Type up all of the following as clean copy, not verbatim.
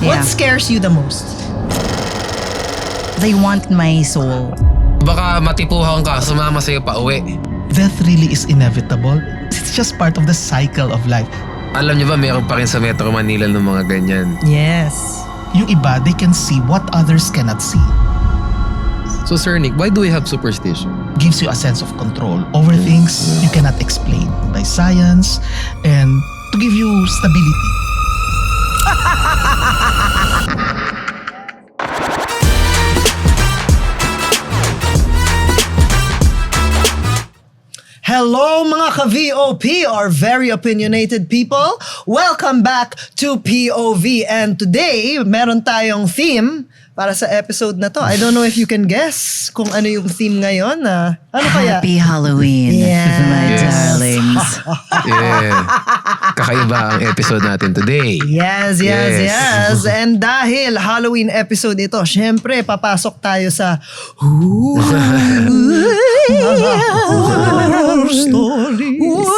What scares you the most? They want my soul. Baka matipuhan ka, sumama sa'yo pa uwi. Death really is inevitable. It's just part of the cycle of life. Alam niyo ba, meron pa rin sa Metro Manila ng mga ganyan. Yes. Yung iba, they can see what others cannot see. So Sir Nick, why do we have superstition? Gives you a sense of control over things you cannot explain by science and to give you stability. Hello mga ka-VOP, or very opinionated people. Welcome back to POV. And today, meron tayong theme para sa episode na to. I don't know if you can guess kung ano yung theme ngayon. Ano kaya? Happy Halloween, my Yes. darlings. Yeah. Kakaiba ang episode natin today. Yes. And dahil Halloween episode ito, syempre papasok tayo sa horror stories.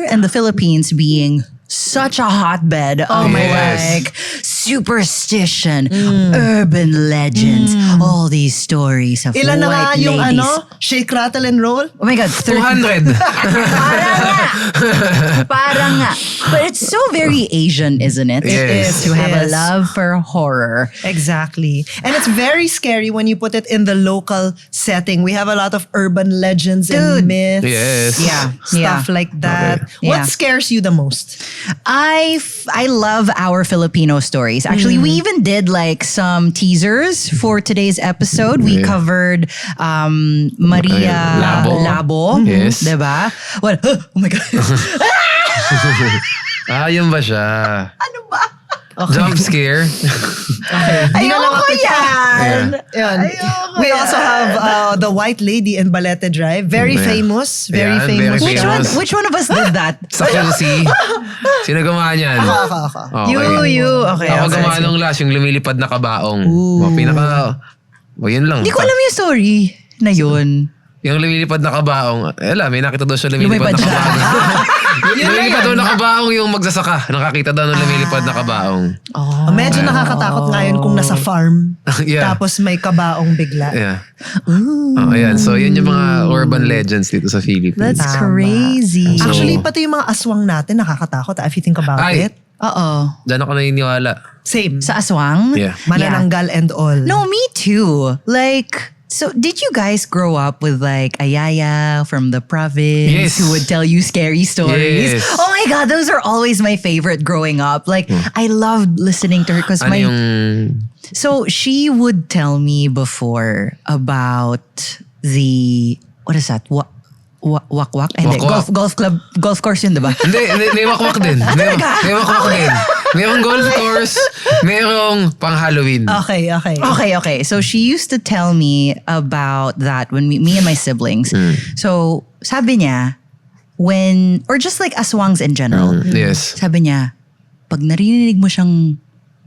And the Philippines being such a hotbed of Yes. like superstition, urban legends, all these stories of Ilan na nga white yung ladies. shake, rattle, and roll? Oh my God, 200. Parang nga. But it's so very Asian, isn't it? Yes. To have a Yes. love for horror. Exactly. And it's very scary when you put it in the local setting. We have a lot of urban legends and myths. Yes. Yeah. Stuff like that. Okay. What Yeah. scares you the most? I love our Filipino stories. Actually, we even did like some teasers for today's episode. We Yeah. covered Maria Labo. Labo. Yes. Diba? What? Oh my God. Yun ba siya? Ano ba? Jump scare? Ayoko yan. Yan. Ayoko We yan. also have the White Lady in Balete Drive. Very Yeah. famous. Very Yeah, famous. very famous. Which one of us did that? Sa QC? Sino gumawa niyan? Ako. Okay. You. Okay. Ako okay. gumawa nung last, yung lumilipad na kabaong. Yun lang. Hindi ko alam yung story na yun. Yung lumilipad na kabaong, may nakita daw siya lumilipad Lumipad na siya. kabaong. Lumilipad daw na kabaong yung magsasaka. Nakakita daw ng lumilipad na kabaong. Medyo nakakatakot ngayon kung nasa farm. Yeah. Tapos may kabaong bigla. Yeah. Ayan. So, yun yung mga urban legends dito sa Philippines. That's Tama. crazy. So- Actually, pati yung mga aswang natin nakakatakot if you think about Ay. it. Oo. Diyan ako naniniwala. Same. Sa aswang? Yeah. Manananggal and all. No, me too. Like, so did you guys grow up with like a yaya from the province Yes. who would tell you scary stories? Yes. Oh my God, those are always my favorite growing up. Like, I loved listening to her because Ano yung... so she would tell me before about the, what is that? Wak-wak? Hindi, Wak-wak. golf course yun, diba? Hindi, may wakwak din. May wakwak din. Merong golf course, merong pang Halloween. Okay. Okay. So she used to tell me about that when me and my siblings. So sabi niya, or just like aswangs in general, Yes. sabi niya, pag narinig mo siyang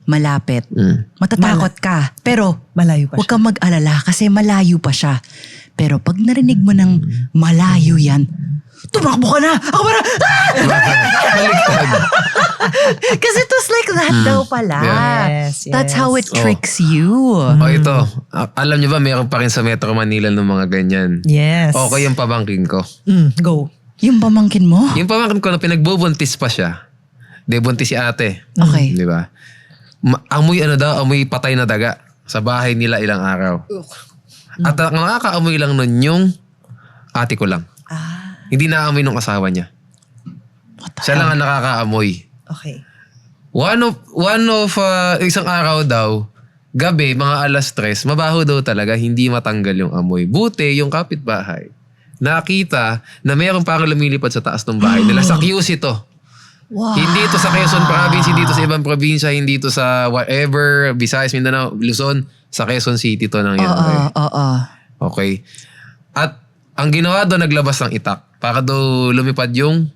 malapit, matatakot ka. Pero Malayo pa huwag siya. kang mag-alala kasi malayo pa siya. Pero pag narinig mo ng malayo yan, tumakbo ka na! Ako parang, Baliktad. Kasi it was like that daw pala. Yes. That's how it tricks you. Ito. Alam niyo ba, meron pa rin sa Metro Manila ng mga ganyan. Yes. Okay yung pabangkin ko. Go. Yung pamangkin mo? Yung pamangkin ko na pinagbubuntis pa siya. Di, buntis si ate. Okay. Di ba? Amoy patay na daga sa bahay nila ilang araw. At ang nakakaamoy lang nun yung ate ko lang. Hindi naaamoy nung asawa niya. Siya lang ang nakakaamoy. Okay. One of isang araw daw, gabi, mga 3:00, mabaho daw talaga, hindi matanggal yung amoy. Buti yung kapitbahay, nakita na mayroong parang lumilipad sa taas ng bahay nila. Sa QC to. Wow. Hindi ito sa Quezon Province, hindi ito sa ibang probinsya, hindi ito sa whatever, Visayas, Mindanao, Luzon, sa Quezon City to nangyari. Oo. Okay. At ang ginawa doon, naglabas ng itak para daw lumipad yung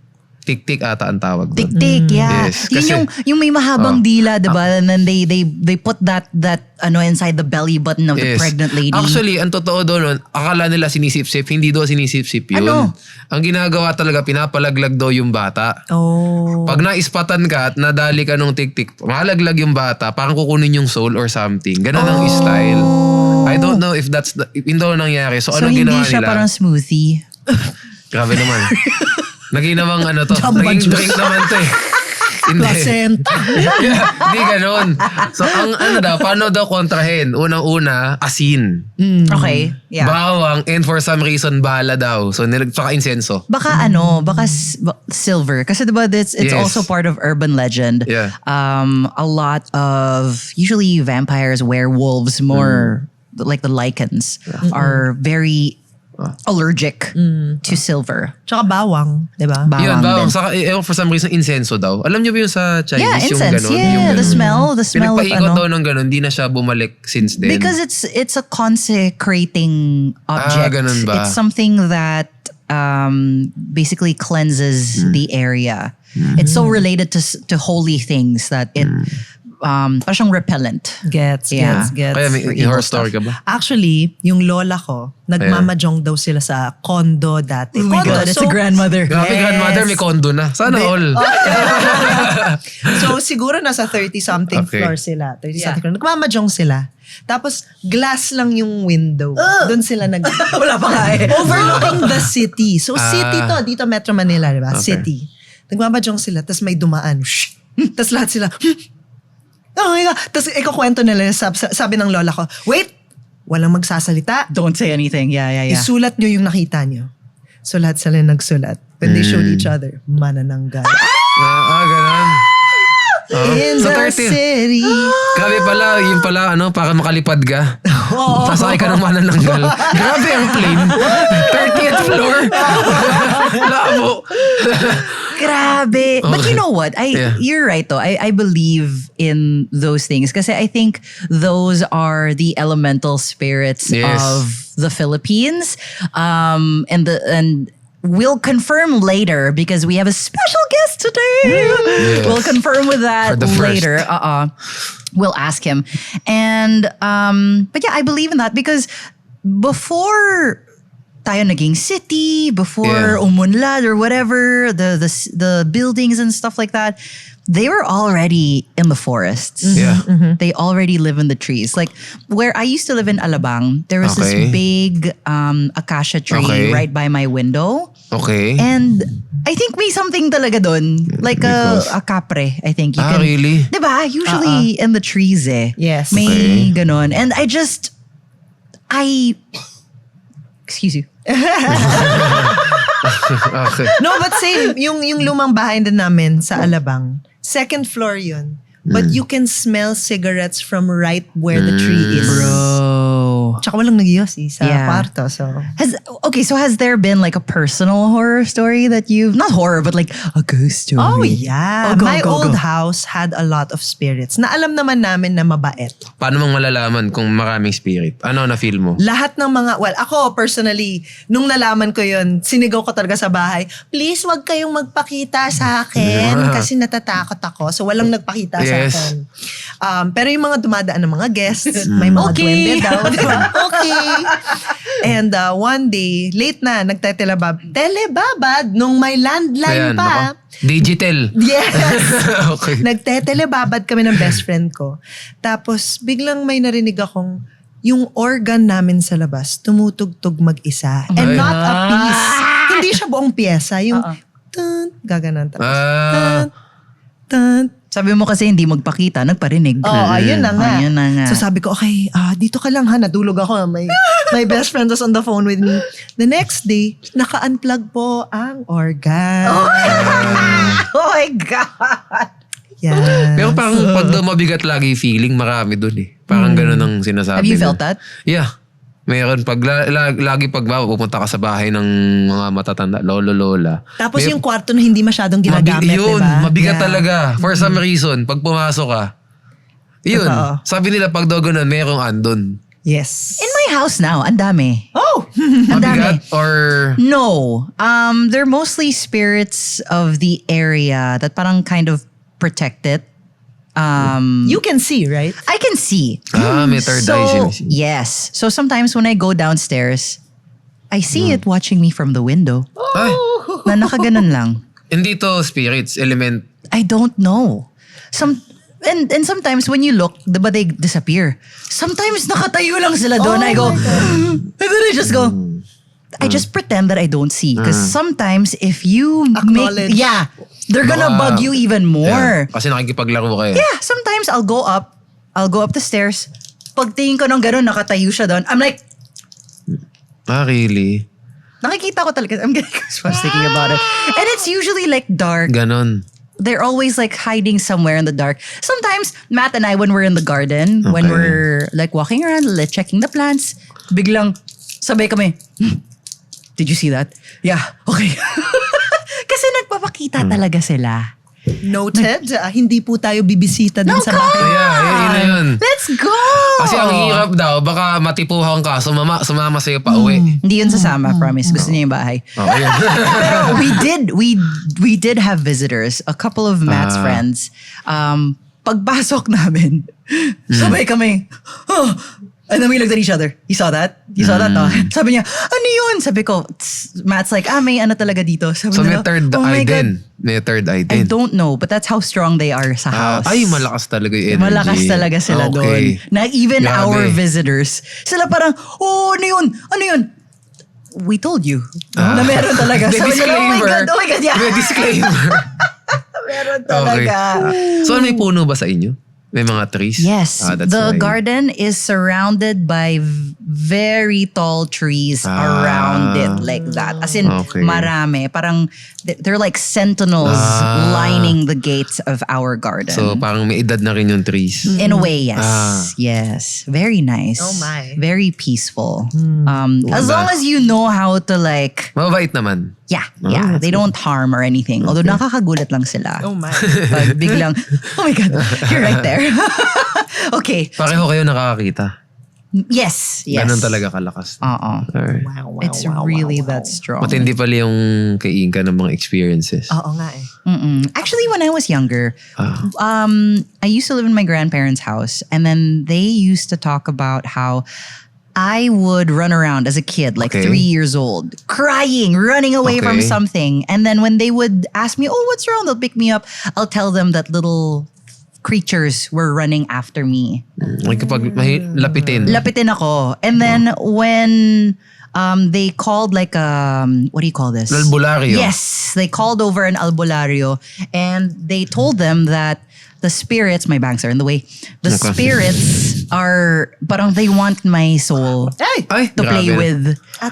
Tik-tik ata ang tawag doon. Tik-tik, yeah. Yes, Yun kasi- yung may mahabang dila, diba? And then they put that inside the belly button of the pregnant lady. Actually, ang totoo doon, akala nila sinisip-sip. Hindi daw sinisip-sip yun. Ano? Ang ginagawa talaga, pinapalaglag daw yung bata. Oh. Pag naispatan ka at nadali ka nung tik-tik, malaglag yung bata, parang kukunin yung soul or something. Ganun ang style. I don't know if yun daw nangyari. So anong hindi ginawa siya nila? parang smoothie. Grabe naman. Naginawang to. Jamba Naging juice. drink naman to eh. Hindi. Placenta. Hindi ganun. So ang paano daw kontrahin? Unang-una, asin. Okay, yeah. Bawang, and for some reason, bala daw. So saka insenso. Baka silver. Kasi diba it's Yes. also part of urban legend. Yeah. A lot of, usually vampires, werewolves, more like the lichens, are very allergic to silver. Tsaka bawang, di ba? Yun, bawang. din. Saka for some reason, insenso daw. Alam niyo ba yun sa Chinese? Yeah, yung incense. ganun? Yeah, yung the ganun. smell of Pinagpaikot daw ng ganun. Hindi na siya bumalik since then. Because it's a consecrating object. ganun ba? It's something that basically cleanses the area. It's so related to holy things that it parang siyang repellent. Gets. Kaya may evil horror story ka ba? Actually, yung lola ko, nagmamajong daw sila sa condo dati. Oh my God, it's a grandmother. Grabe, grandmother, may condo na. Sana all. So, siguro nasa 30-something Okay. floor sila. 30-something floor. Nagmamajong sila. Tapos, glass lang yung window. Doon sila Wala pa nga eh. Overlooking the city. So, city to. Dito, Metro Manila, di ba? Okay. City. Nagmamajong sila. Tapos may dumaan. Tapos lahat sila, oh my God. Tapos ikukwento nila, sabi ng lola ko, wait, walang magsasalita. Don't say anything. Yeah. Isulat nyo yung nakita nyo. So lahat sila nagsulat. When they showed each other, manananggal. Ganun. In Sa the 30. city. Grabe pala, yun pala, para makalipad ka. Sasakay ka ng manananggal. Grabe ang plane. 30th floor. Labo. Grabe. But you know what? Yeah. You're right though. I believe in those things kasi I think those are the elemental spirits Yes. of the Philippines. And we'll confirm later because we have a special guest today. Yes. We'll confirm with that For the first. later. We'll ask him. And but yeah, I believe in that because before tayo naging city, before umunlad or whatever, the buildings and stuff like that, they were already in the forests. Yeah. They already live in the trees. Like where I used to live in Alabang, there was this Okay. big acacia tree Okay. right by my window. Okay. And I think may something talaga dun. Like a capre, I think. You can, Really? Diba? Usually in the trees eh. Yes. May Okay. ganon. And excuse you. Okay. No, but same. Yung lumang bahay din namin sa Alabang, second floor yun. But you can smell cigarettes from right where the tree is. Bro. Tsaka walang nagyosi sa Yeah. kwarto. So, Has there been like a personal horror story that not horror, but like a ghost story? oh yeah. Oh, go, My go, old go. house had a lot of spirits na alam naman namin na mabait. Paano mong malalaman kung maraming spirit? Ano na feel mo? Lahat ng ako personally, nung nalaman ko yun, sinigaw ko talaga sa bahay, please wag kayong magpakita sa akin kasi natatakot ako. So walang nagpakita sa Yes. akin. Pero yung mga dumadaan ng mga guests, may mga duwende daw. Diba? Okay. And one day, late na, telebabad nung may landline Ayan, pa. nako. Digital. Yes. Okay. Nagtetelebabad kami ng best friend ko. Tapos biglang may narinig akong yung organ namin sa labas tumutugtog mag-isa. And Ay. not a piece. Hindi siya buong pyesa. Yung tun, gaganan. Tapos tun, tun. Sabi mo kasi hindi magpakita, nagparinig. Oh, ayun na nga. Ayun na nga. So sabi ko, okay, dito ka lang ha. Nadulog ako. My best friend was on the phone with me. The next day, naka-unplug po ang organ. Oh my God. Yes. Pero parang pag daw mabigat lagi feeling, marami dun eh. Parang ganun ang sinasabi. Have you na. felt that? Yeah. Meron. Lagi pupunta ka sa bahay ng mga matatanda, lolo-lola. Tapos yung kwarto na hindi masyadong ginagamit, yun, diba? mabigat Yeah. talaga. For some reason, pag pumasok ka, yun. Totoo. Sabi nila pag daw ganun, merong andon. Yes. In my house now, ang dami. Oh! Ang dami. Mabigat or... No. They're mostly spirits of the area that parang kind of protect it. You can see, right? I can see. may third eye sinisisi. Yes. So sometimes when I go downstairs, I see it watching me from the window. Ay, Na nakaganon lang. hindi to spirits, element. I don't know. And sometimes when you look, diba they disappear. Sometimes nakatayo lang sila doon. I go, and then I just go, I just pretend that I don't see. Because sometimes if you Acknowledge. they're gonna Baka- bug you even more. Yeah, kasi nakikipaglaro kayo. Yeah, sometimes I'll go up the stairs. Pag tingin ko ng gano'n, nakatayo siya doon. I'm like, Really? nakikita ko talaga. I'm getting goosebumps thinking about it. And it's usually like dark. Ganon. They're always like hiding somewhere in the dark. Sometimes, Matt and I, when we're in the garden, when Okay. we're like walking around, like checking the plants, biglang sabay kami, did you see that? Yeah, okay. Kasi nagpapakita talaga sila. Noted. Hindi po tayo bibisita din sa bahay. Yeah, yun na yun. Let's go! Kasi ang hirap daw, baka matipuhan ka, sumama sa'yo pa uwi. Hindi yun sasama, promise. Gusto niya yung bahay. Oh, yun. Pero we did have visitors, a couple of Matt's friends. Pagpasok namin, sabay kami, and then we looked at each other. You saw that? You saw that? No? Sabi niya, ano yun? Sabi ko, Matt's like, may ano talaga dito. Sabi So may nila, third oh my eye God. din. May third eye I din. don't know, but that's how strong they are sa house. Ay, malakas talaga yung energy. Malakas talaga sila doon. Na even Grabe. our visitors, sila parang, ano yun? Ano yun? We told you. Na meron talaga. May Sabi nila, disclaimer. oh my God, yeah. May disclaimer. Meron talaga. So may puno ba sa inyo? May mga trees? Yes, That's the why. garden is surrounded by very tall trees around it like that. As in, Okay. marami. Parang, they're like sentinels lining the gates of our garden. So parang may edad na rin yung trees. In a way, yes. Yes. Very nice. Oh my. Very peaceful. As long as you know how to like, Mababait naman. yeah. that's They don't harm or anything. Although nakakagulat lang sila. Oh my. Pag biglang, oh my God, you're right there. Okay. Pareho kayo nakakakita. Yes. Ganon talaga kalakas. Alright. It's really that strong. Matindi pala yung kay Inka ng mga experiences. Oo nga eh. Actually, when I was younger, I used to live in my grandparents' house, and then they used to talk about how I would run around as a kid, like Okay. 3 years old, crying, running away from Okay. something. And then when they would ask me, oh, what's wrong? They'll pick me up. I'll tell them that little creatures were running after me. May kapag lapitin. Lapitin ako. And then when they called like what do you call this? Albularyo. Yes, they called over an albularyo, and they told them that the spirits, my bangs are in the way. The Okay. spirits are parang they want my soul Ay, to play grabe. with.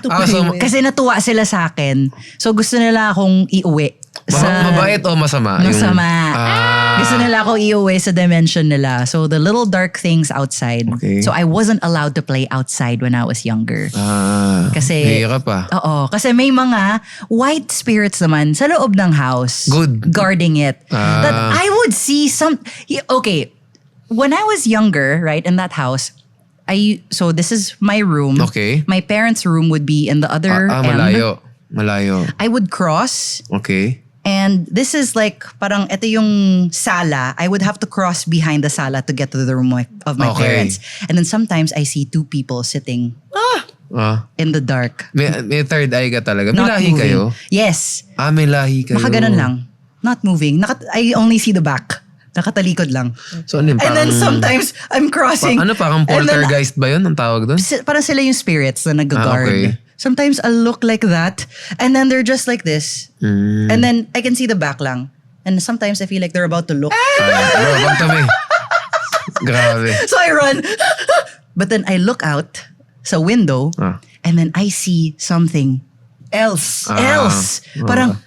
To Ah, play so- with. Kasi natuwa sila sa akin. So gusto nila akong iuwi. Mabait o masama? Masama. Gusto nila ako iuwi sa dimension nila. So the little dark things outside. Okay. So I wasn't allowed to play outside when I was younger. Kasi, hirap pa. oo. Kasi may mga white spirits naman sa loob ng house. Good. Guarding it. That I would see some... Okay. When I was younger, right, in that house, so this is my room. Okay. My parents' room would be in the other end. Malayo. I would cross. Okay. And this is like, parang ito yung sala. I would have to cross behind the sala to get to the room of my Okay. parents. And then sometimes I see two people sitting in the dark. May third eye ka talaga. May Not lahi moving. kayo? Yes. May lahi kayo. Nakaganon lang. Not moving. I only see the back. Nakatalikod lang. So ano yun? And then sometimes I'm crossing. Parang and then, poltergeist ba yun? Ang tawag doon? parang sila yung spirits na nag-guard. Okay. Sometimes I'll look like that. And then they're just like this. And then I can see the back lang. And sometimes I feel like they're about to look. Bro, pagtami. Grabe. So I run. But then I look out sa window. And then I see something else. Parang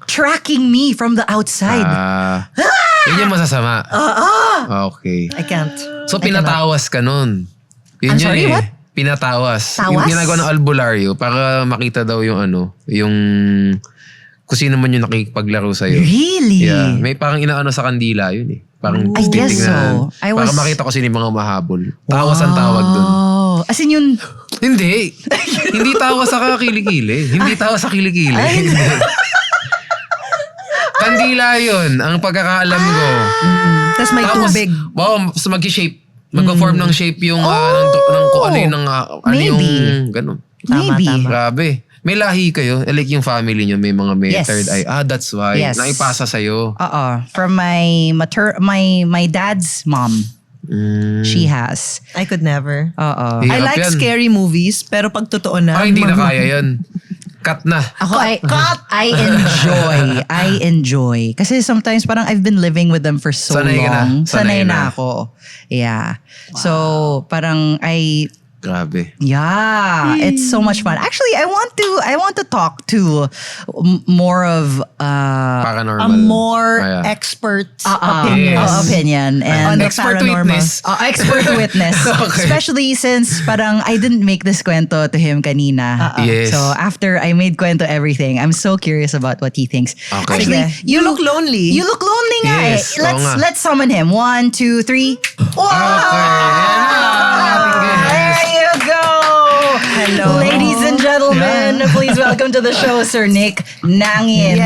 tracking me from the outside. Yun yung masasama. Okay. I can't. So pinatawas ka nun. Yun I'm sorry, what? Pinatawas. Tawas? Yung ginagawa ng albularyo para makita daw yung yung kung sino man yung nakikipaglaro sa'yo. Really? Yeah. May parang inaano sa kandila yun eh. Parang I guess titingnan. so. Para makita ko sino yung mga mahabol. Tawas ang tawag dun. Oh, as in yun, Hindi. Hindi tawa sa kilikili. Hindi tawa sa kilikili. Hindi. Kandila yun, ang pagkakaalam ko. Tapos may tubig. Oo, so mag-shape. Mag-form ng shape yung ng kung ano yung Maybe. ganun. Maybe. Grabe. May lahi kayo. Like yung family nyo, may mga Yes. third eye. That's why. Yes. Naipasa sa'yo. From my dad's mom. She has. I could never. Oo. I Hirap like yan. scary movies, pero pag totoo na. Hindi na kaya yan. Cut na. Ako, I enjoy. Kasi sometimes parang I've been living with them for so Sanay ka na. long. Sanay na. ako. Yeah. So, parang Grabe. it's so much fun. Actually, I want to talk to more of Paranormal. A more Yeah. expert Yes. opinion and On the Expert paranormal. witness. expert witness. Okay. Especially since parang I didn't make this kwento to him kanina. Yes. So after I made kwento everything, I'm so curious about what he thinks. Okay. Actually, You look lonely. you look lonely nga eh. Yes, oo nga. Let's summon him. 1, 2, 3. Wow! There you go. Hello. Ladies and gentlemen, please welcome to the show, Sir Nick Nangit.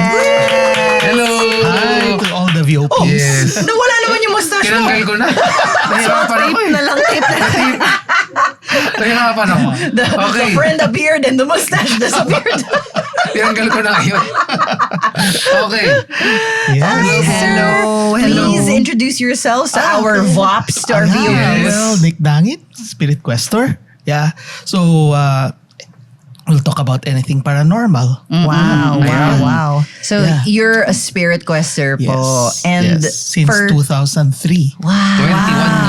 Hello! Hi to all the VOPs. Yes. Nawala naman yung mustache mo. Tinanggal ko na. Nahirapan ako Tape na lang, tape na lang. Nahirapan ako. The Okay. friend, the beard, and the mustache disappeared. Tinanggal ko na ngayon. Okay. Yes. Hello. Please introduce yourselves to our VOPs, to our Yeah, viewers. well, Nick Nangit, Spirit Questor. Yeah. So, we'll talk about anything paranormal. Wow. So Yeah. you're a spirit questor po. Yes. And yes. Since 2003. 21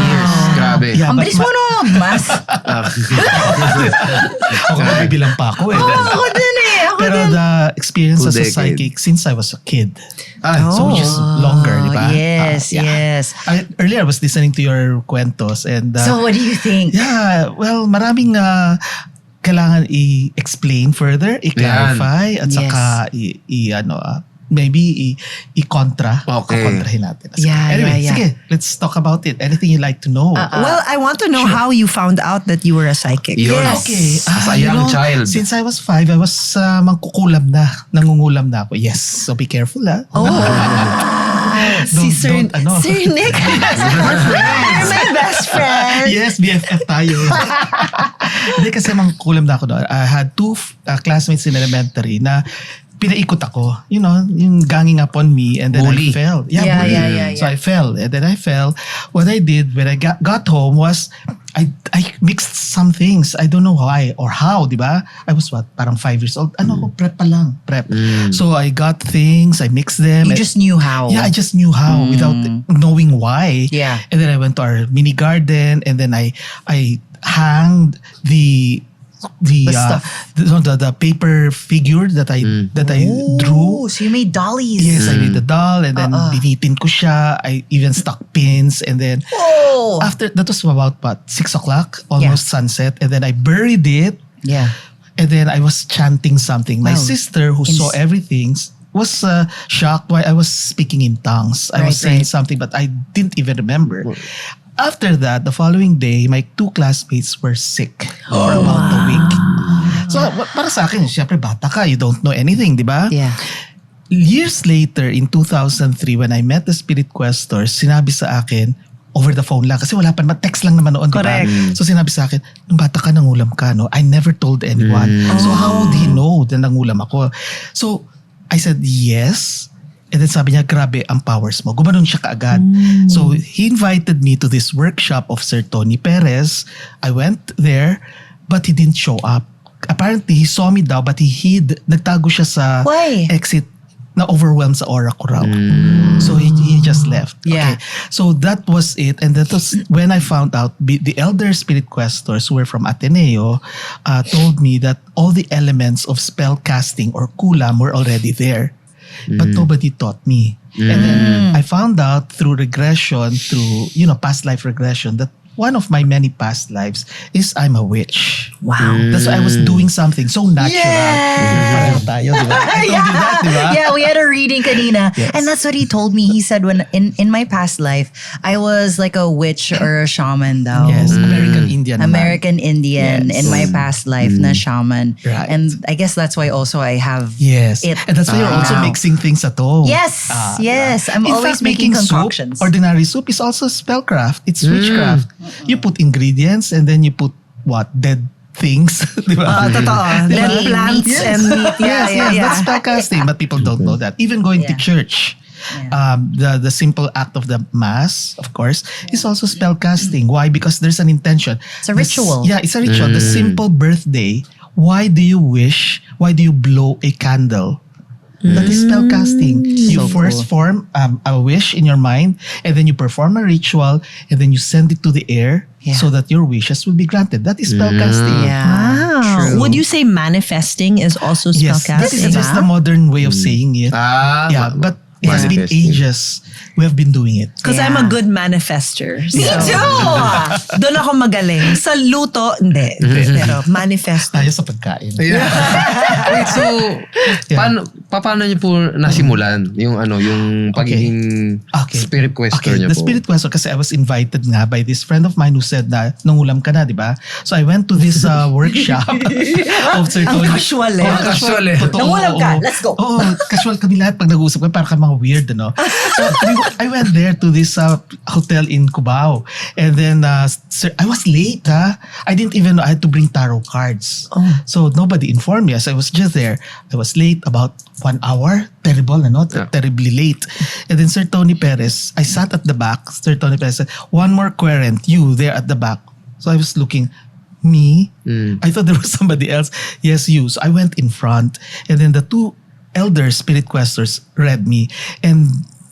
years. Grabe. Yeah, Ang but bilis mo no mag-math. ako bibilang pa ako eh. Ako din eh. Pero the experience 2 as a decades. psychic since I was a kid. Ah, So which is longer, di ba? Yes, Yeah. yes. Earlier I was listening to your kwentos and So what do you think? yeah, well, maraming kailangan i-explain further, i-clarify, at saka maybe i-contra. Okay. Kontrahin natin. Yeah, Anyway, yeah. sige, let's talk about it. Anything you like to know. Well, I want to know how you found out that you were a psychic. Yun. Okay. As a young child. Since I was 5, I was mangkukulam na. Nangungulam na ako. Yes. So be careful Si Sir, don't, ano. Sir Nick. You're my best friend. Yes, BFF tayo. Hindi kasi mangkukulam na ako doon. I had 2 classmates in elementary na pinaikot ako. You know, yung ganging upon me and then Bully. I fell. Yeah, bully. yeah. So I fell and then I fell. What I did when I got home was I mixed some things. I don't know why or how, di ba? I was parang 5 years old. Ano ako, prep pa lang. Prep. So I got things, I mixed them. You just knew how. Yeah, I just knew how without knowing why. Yeah. And then I went to our mini garden and then I hanged the stuff. the paper figure that I drew. Oh, so you made dollies. Yes, I made the doll and then binitin ko siya. I even stuck pins and then Oh. after that was about 6 o'clock, almost sunset, and then I buried it. Yeah. And then I was chanting something. My Wow. sister, who saw everything, was shocked why I was speaking in tongues. I was saying something, but I didn't even remember. After that, the following day, my 2 classmates were sick for about a week. So, para sa akin, syempre bata ka, you don't know anything, di ba? Yeah. Years later, in 2003, when I met the Spirit Questor, sinabi sa akin, over the phone lang, kasi wala pa naman, text lang naman noon, di ba? So sinabi sa akin, nung bata ka, nangulam ka, no? I never told anyone. So how would he know na nangulam ako? So, I said, yes. And then sabi niya, grabe ang powers mo. Gumanon siya kaagad. So, he invited me to this workshop of Sir Tony Perez. I went there, but he didn't show up. Apparently, he saw me daw, but he hid. Nagtago siya sa Why? exit na overwhelmed sa aura ko raw. So, he just left. Yeah. Okay. So, that was it. And that was when I found out the elder spirit questors who were from Ateneo told me that all the elements of spellcasting or kulam were already there. But nobody taught me. And then I found out through regression, through past life regression, that one of my many past lives is I'm a witch. Wow. That's why I was doing something so natural. Yeah. Pareho tayo, di ba? I told you that, di ba? Yeah, we had a reading kanina. Yes. And that's what he told me. He said when in my past life, I was like a witch or a shaman daw. Yes, American Indian. American Indian Yes. in my past life na shaman. Right. And I guess that's why also I have Yes. it. And that's why you're also now. mixing things at home. Yes, yes. I'm In always fact, making soup, concoctions. ordinary soup is also spellcraft. It's witchcraft. You put ingredients and then you put what? Dead things. Di ba? Totoo. Di ba? Dead plants Yes. and meat. Yes, that's spellcasting, but people don't know that. Even going to church, the simple act of the mass, of course, is also spellcasting. Why? Because there's an intention. It's a ritual. It's a ritual. The simple birthday. Why do you wish? Why do you blow a candle? That is spellcasting. You first form a wish in your mind, and then you perform a ritual, and then you send it to the air so that your wishes will be granted. That is spellcasting. Yeah. Wow. True. Would you say manifesting is also Yes, that is spellcasting? just the modern way of saying it. But it has been manifesting. ages we have been doing it. Because I'm a good manifester. Me too! Doon ako magaling. Sa luto, hindi. Pero manifest. Tayo sa pagkain. Wait, so, paano niyo po nasimulan yung pagiging Spirit Questor niyo The po? Spirit Questor, kasi I was invited nga by this friend of mine who said na nangulam ka na, di ba? So I went to this workshop of Sir Ang Tony. casual eh. Casual eh. Totoo, Nangulam ka, oo. let's go. Oo, casual kami lahat pag nag-uusap kami, parang mga weird, ano? So I went there to this hotel in Cubao. And then, I was late, ha? I didn't even know I had to bring tarot cards. So nobody informed me as I was just there. I was late about 1 hour. Terrible, ano? Terribly late. And then Sir Tony Perez, I sat at the back. Sir Tony Perez said, one more querent, you there at the back. So I was looking, me? I thought there was somebody else. Yes, you. So I went in front. And then the two elder Spirit Questors read me. And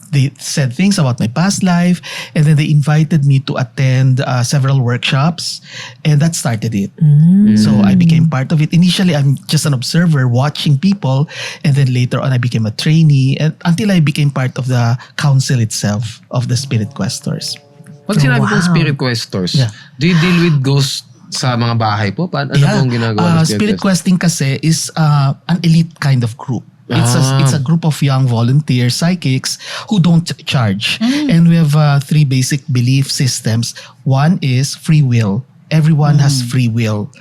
they said things about my past life, and then they invited me to attend several workshops, and that started it. So I became part of it. Initially, I'm just an observer watching people, and then later on, I became a trainee, and until I became part of the council itself of the Spirit Questors. Pag sinabi pong Spirit Questors, do you deal with ghosts sa mga bahay po? Ano pong ginagawa ng Spirit Questing kasi is an elite kind of group. It's a group of young volunteer psychics who don't charge. And we have 3 basic belief systems. One is free will. Everyone has free will.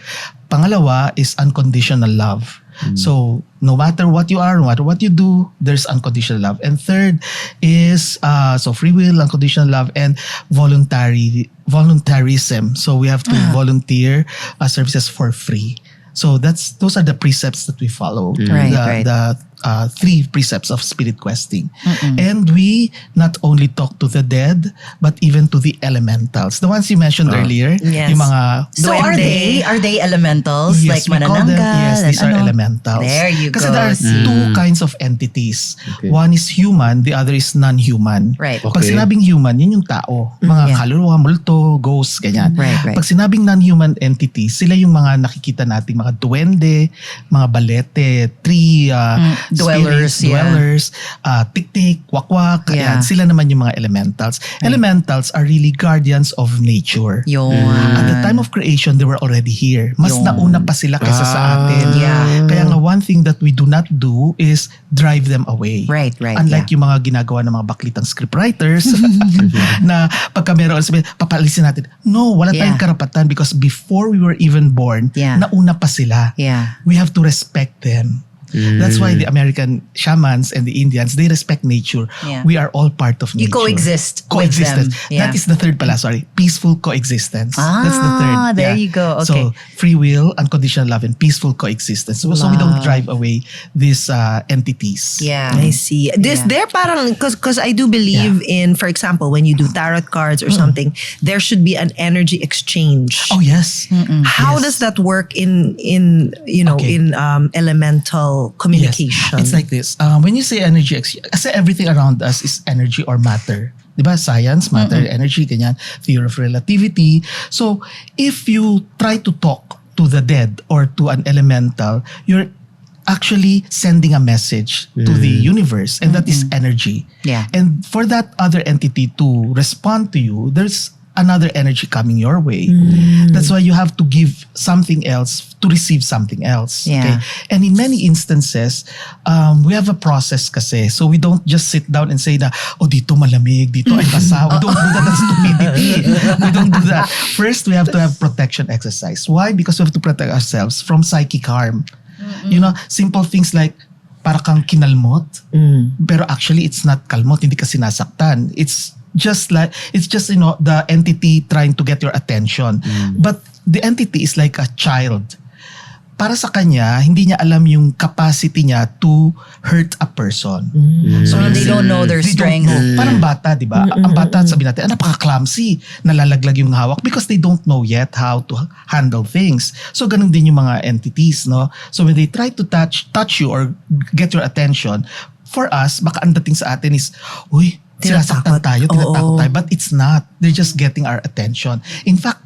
Pangalawa is unconditional love. So no matter what you are, no matter what you do, there's unconditional love. And third is so free will, unconditional love, and voluntarism. So we have to volunteer services for free. So those are the precepts that we follow. The 3 precepts of spirit questing. And we not only talk to the dead, but even to the elementals. The ones you mentioned earlier. Yes. Yung mga So are they elementals? Yes, Like we call them, manananggal? yes, these and are ano? elementals. There you Kasi go. there are 2 kinds of entities. Okay. One is human, the other is non-human. Right. Pag Okay. sinabing human, yun yung tao. Mga kaluluwa, multo, ghosts, ganyan. Right. Pag sinabing non-human entities, sila yung mga nakikita nating mga duwende, mga balete, tree, Dwellers, spirits, dwellers, tik-tik, wakwak, Yeah. ayan. Sila naman yung mga elementals. Elementals are really guardians of nature. Yun. At the time of creation, they were already here. Mas Yun. nauna pa sila kaysa sa atin. Yeah. Kaya nga one thing that we do not do is drive them away. Right. Unlike yung mga ginagawa ng mga baklitang scriptwriters na pagka meron sabihin, papalisin natin. No, wala tayong karapatan because before we were even born, nauna pa sila. Yeah. We have to respect them. That's why the American shamans and the Indians, they respect nature. Yeah. We are all part of nature. You coexist with Coexistence. them. Yeah. That is the third pala, sorry. Peaceful coexistence. That's the third. There you go. Okay. So, free will, unconditional love, and peaceful coexistence. So we don't drive away these entities. Yeah. I see. There parang, because I do believe in, for example, when you do tarot cards or something, there should be an energy exchange. Oh, yes. How Yes. does that work in elemental communication? Yes. It's like this. When you say energy, kasi everything around us is energy or matter. Diba? Science, matter, energy, ganyan. Theory of relativity. So, if you try to talk to the dead or to an elemental, you're actually sending a message to the universe, and that is energy. Yeah. And for that other entity to respond to you, there's another energy coming your way. That's why you have to give something else to receive something else. Yeah. Okay? And in many instances, we have a process kasi. So we don't just sit down and say na, dito malamig, dito ay basa. We don't do that. That's stupidity. We don't do that. First, we have to have protection exercise. Why? Because we have to protect ourselves from psychic harm. You know, simple things like, para kang kinalmot. Pero actually, it's not kalmot. Hindi ka sinasaktan. It's just the entity trying to get your attention. But the entity is like a child. Para sa kanya, hindi niya alam yung capacity niya to hurt a person. So they don't know their They strength. don't know. Parang bata, di ba? Ang bata, sabi natin, napaka-clumsy. Nalalaglag yung hawak because they don't know yet how to handle things. So ganun din yung mga entities, no? So when they try to touch you or get your attention, for us, baka ang dating sa atin is, uy, sinasaktan tayo, tinatakot tayo. But it's not. They're just getting our attention. In fact,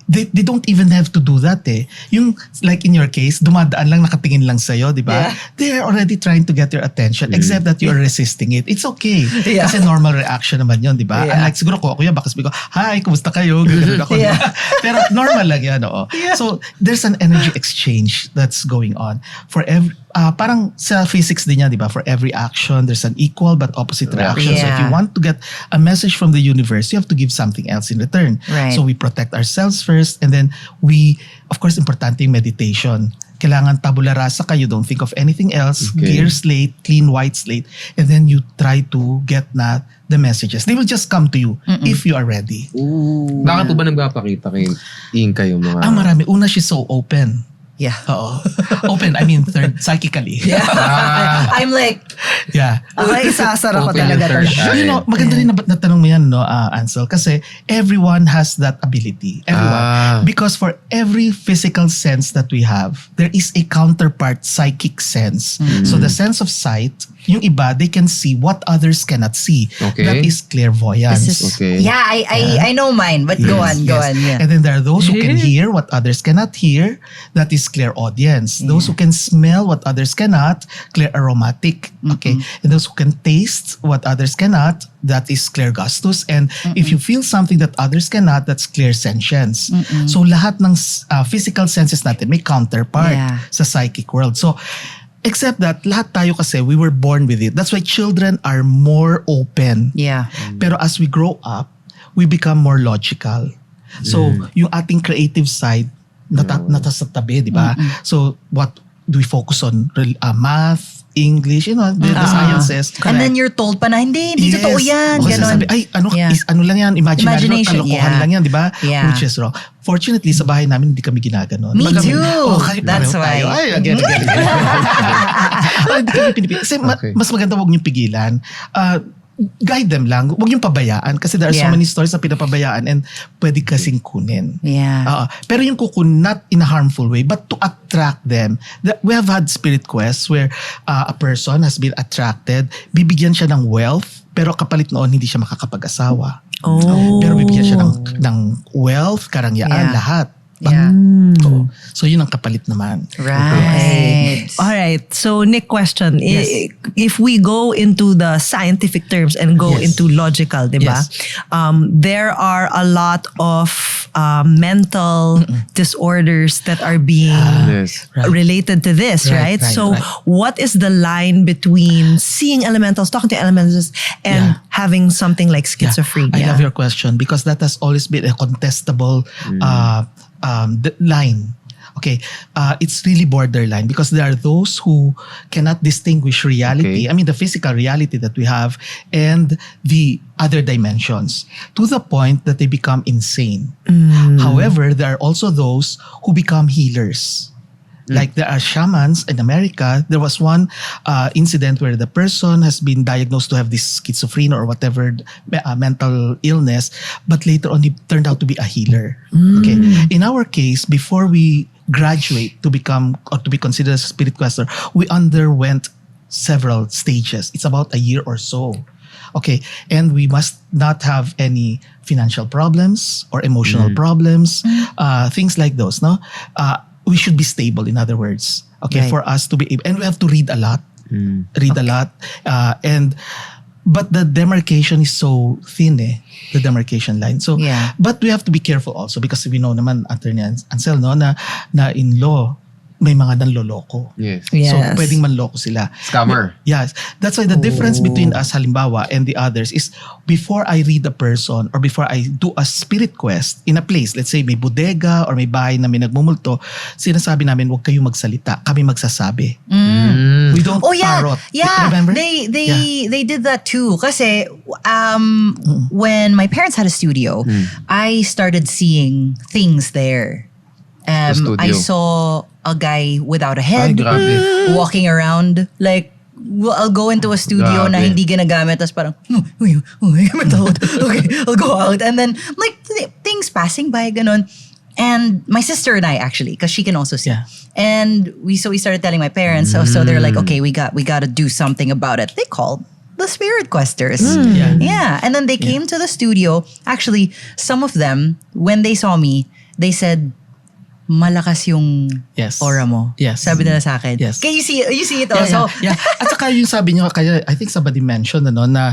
they don't even have to do that eh. Yung, like in your case, dumadaan lang, nakatingin lang sa'yo, di ba? Yeah. They're already trying to get your attention except that you're resisting it. It's okay. Yeah. Kasi normal reaction naman yun, di ba? Yeah. Unlike siguro ko, kuya, baka sabi ko, hi, kumusta kayo? Gagawin ako, di ba? Pero normal lang yan, oo. Yeah. So, there's an energy exchange that's going on. For every, parang sa physics din yan, di ba? For every action, there's an equal but opposite reaction. So if you Yeah. want to get a message from the universe, you have to give something else in return. Right. So we protect ourselves first, and then we, of course, importante yung meditation. Kailangan tabula rasa ka, you don't think of anything else, Okay. clear slate, clean white slate, and then you try to get the messages. They will just come to you if you are ready. Bakit po ba nagpapakita kay Inka yung mga... Marami. Una, she's so open. Yeah. Oo. Open, I mean third, psychically. I'm like, Yeah. Okay, isasara ko Open yung talaga third to. eye. You know, maganda rin na tanong mo yan, no, Ansel, kasi everyone has that ability. Everyone. Because for every physical sense that we have, there is a counterpart psychic sense. So the sense of sight, yung iba, they can see what others cannot see. Okay. That is clairvoyance. this is, Okay. yeah, I know mine, but go on. Yeah. And then there are those who can hear what others cannot hear. That is clairaudience. Those who can smell what others cannot, clairaromatic. Okay. And those who can taste what others cannot, that is clairgustus. And if you feel something that others cannot, that's clairsentience. So lahat ng physical senses natin may counterpart Yeah. sa psychic world. So except that lahat tayo kasi we were born with it. That's why children are more open. Yeah. Pero as we grow up, we become more logical. So, yung ating creative side, nasa tabi, di ba? So, what do we focus on? Math, English, you know, the sciences. And then you're told pa na, hindi totoo yan. O kasi Ganon. sabi, ay, Yeah. ano lang yan, Imagination, kalokohan yeah. lang yan, di ba? Yeah. Which is wrong. Fortunately, sa bahay namin, hindi kami ginaganon. Me too. pareho That's why. tayo. Ay, again. Hindi kami pinipili. Kasi Okay. mas maganda wag niyong pigilan. Guide them lang. Huwag yung pabayaan. Kasi there are so Yeah. many stories na pinapabayaan and pwede kasing kunin. Yeah. Pero yung kukun, not in a harmful way, but to attract them. We have had spirit quests where a person has been attracted, bibigyan siya ng wealth, pero kapalit noon hindi siya makakapag-asawa. Oh. Pero bibigyan siya ng wealth, karangyaan, Yeah. lahat. Yeah. So yun ang kapalit naman. Right. All right. So, Nick, question. Yes. If we go into the scientific terms and go Yes. into logical, di ba? Yes. There are a lot of mental disorders that are being Yes. Right. related to this, right? Right, So, right. what is the line between seeing elementals, talking to elementals, and having something like schizophrenia? I love your question because that has always been a contestable line. Okay, it's really borderline because there are those who cannot distinguish reality. Okay. I mean, the physical reality that we have and the other dimensions to the point that they become insane. However, there are also those who become healers. Like there are shamans in America. There was one incident where the person has been diagnosed to have this schizophrenia or whatever mental illness, but later on he turned out to be a healer. Okay. In our case, before we graduate to become or to be considered as a spirit questor, we underwent several stages. It's about a year or so. Okay, and we must not have any financial problems or emotional problems, things like those. No, we should be stable. In other words, okay, Right. for us to be able, and we have to read a lot, and But the demarcation is so thin the demarcation line. So, but we have to be careful also because we know naman, Attorney Ansel, no, na in law, may mga nanloloko. Yes. Yes. So, pwedeng manloko sila. Scammer. Yes. That's why the difference between us, halimbawa, and the others is before I read a person or before I do a spirit quest in a place, let's say may bodega or may bahay na may nagmumulto, sinasabi namin, huwag kayong magsalita. Kami magsasabi. We don't parrot. Yeah. Remember? They did that too. Kasi when my parents had a studio, I started seeing things there. I saw a guy without a head walking around. Like, I'll go into a studio na hindi ginagamit, tas parang, okay, I'll go out. And then, like, things passing by, ganon. And my sister and I actually, because she can also see. Yeah. And we started telling my parents, so they're like, okay, we got to do something about it. They called the Spirit Questors. Yeah. And then they came to the studio. Actually, some of them, when they saw me, they said, malakas yung aura mo. Yes. Sabi nila sa akin. Yes. Okay, you see it also. Yeah. At saka yung sabi nyo, kaya I think somebody mentioned na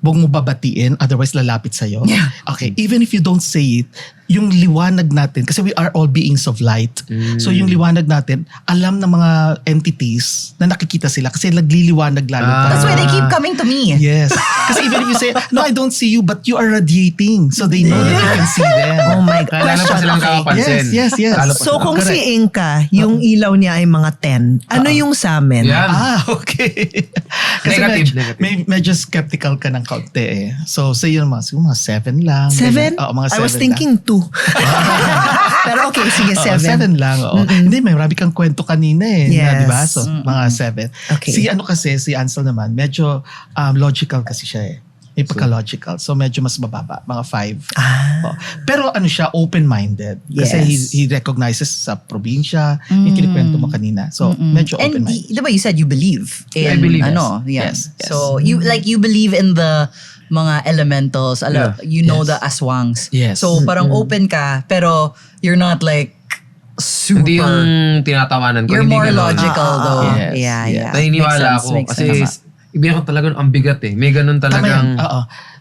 huwag mo babatiin, otherwise lalapit sa'yo. Yeah. Okay, even if you don't say it, yung liwanag natin, kasi we are all beings of light. So yung liwanag natin, alam ng mga entities na nakikita sila kasi nagliliwanag lalo tayo. That's why they keep coming to me. Yes. Kasi even if you say, no, I don't see you, but you are radiating. So they know that you can see them. Oh my God. Kailangan pa silang kakapansin. Yes. So kung si Inka, yung ilaw niya ay mga 10, ano yung sa amin? Yan. Okay. Kasi Negative. medyo skeptical ka ng kaunti So say yun mga 7 lang. 7? Oo, mga 7 I was thinking 2. Pero okay, sige, 7. 7 lang. Hindi, may marami kang kwento kanina Yes. Diba? So, mga 7. Okay. Si Ansel naman, medyo logical kasi siya May pagka-logical. So, medyo mas mababa. Mga 5. Pero ano siya, open-minded. Kasi Yes. he recognizes sa probinsya, yung kinikwento mo kanina. So, medyo And open-minded. diba you said you believe in I believe. Yes. So you believe in the mga elementals, you know Yes. the aswangs. Yes. So parang open ka pero you're not like super. Hindi yung tinatawanan ko. You're hindi more ganon. logical though. Yes. Yeah. Naniniwala ako. Makes Kasi sense. ibigay ko talagang ang bigat May ganun Tama talagang... yan. Oo.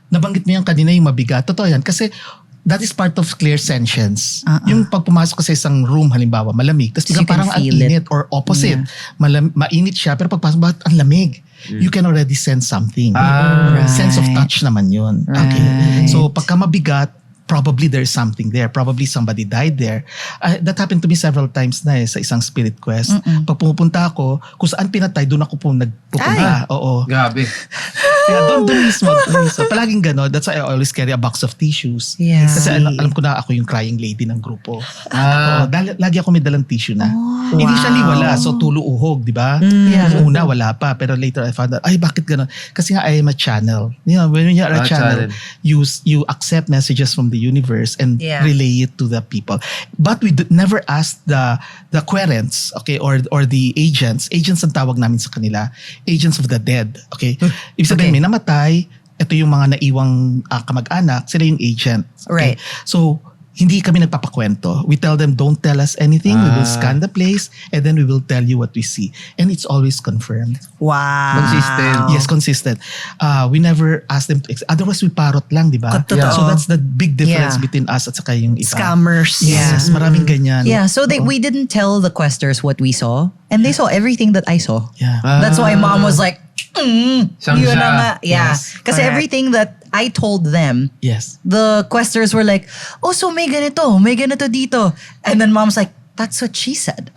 Nabanggit mo yan kanina yung mabigat. Totoo yan. Kasi that is part of clear sentience. Yung pag pumasok ka sa isang room, halimbawa, malamig. Tapos You bigla can parang ang feel it. init or opposite. Mainit siya, pero pagpasok, bakit ang lamig? You can already sense something. Right. Sense of touch naman yun. Okay. Right. So pagka mabigat, probably there's something there. Probably somebody died there. That happened to me several times na sa isang spirit quest. Pag pumupunta ako, kung saan pinatay, doon ako nagpupunta. Oo. Grabe. Yeah, doon mismo. Palaging gano'n. That's why I always carry a box of tissues. Yeah. Kasi alam ko na ako yung crying lady ng grupo. Oo, lagi ako may dalang tissue na. Initially wala. So tulo uhog, di ba? So, una wala pa. Pero later I found out, bakit gano'n? Kasi nga I am a channel. You know, when you are a channel, you accept messages from the universe and relay it to the people. But we never ask the querents, okay, or the agents. Agents ang tawag namin sa kanila. Agents of the dead. Okay? Ibig sabihin, may namatay, ito yung mga naiwang kamag-anak, sila yung agent. Okay? Right. So, hindi kami nagpapakwento. We tell them, don't tell us anything. We will scan the place and then we will tell you what we see. And it's always confirmed. Wow. Consistent. Yes, consistent. We never ask them to... Otherwise, we parrot lang, di ba? Totoo. So that's the big difference Yeah. between us at saka yung iba. Scammers. Yes, maraming ganyan. Yeah, so we didn't tell the questers what we saw and they saw everything that I saw. Yeah. That's why mom was like, yun Siyang na nga. Yeah. Yes. Kasi Correct. everything that I told them, Yes. the questers were like, oh, so may ganito dito. And then mom's like, that's what she said.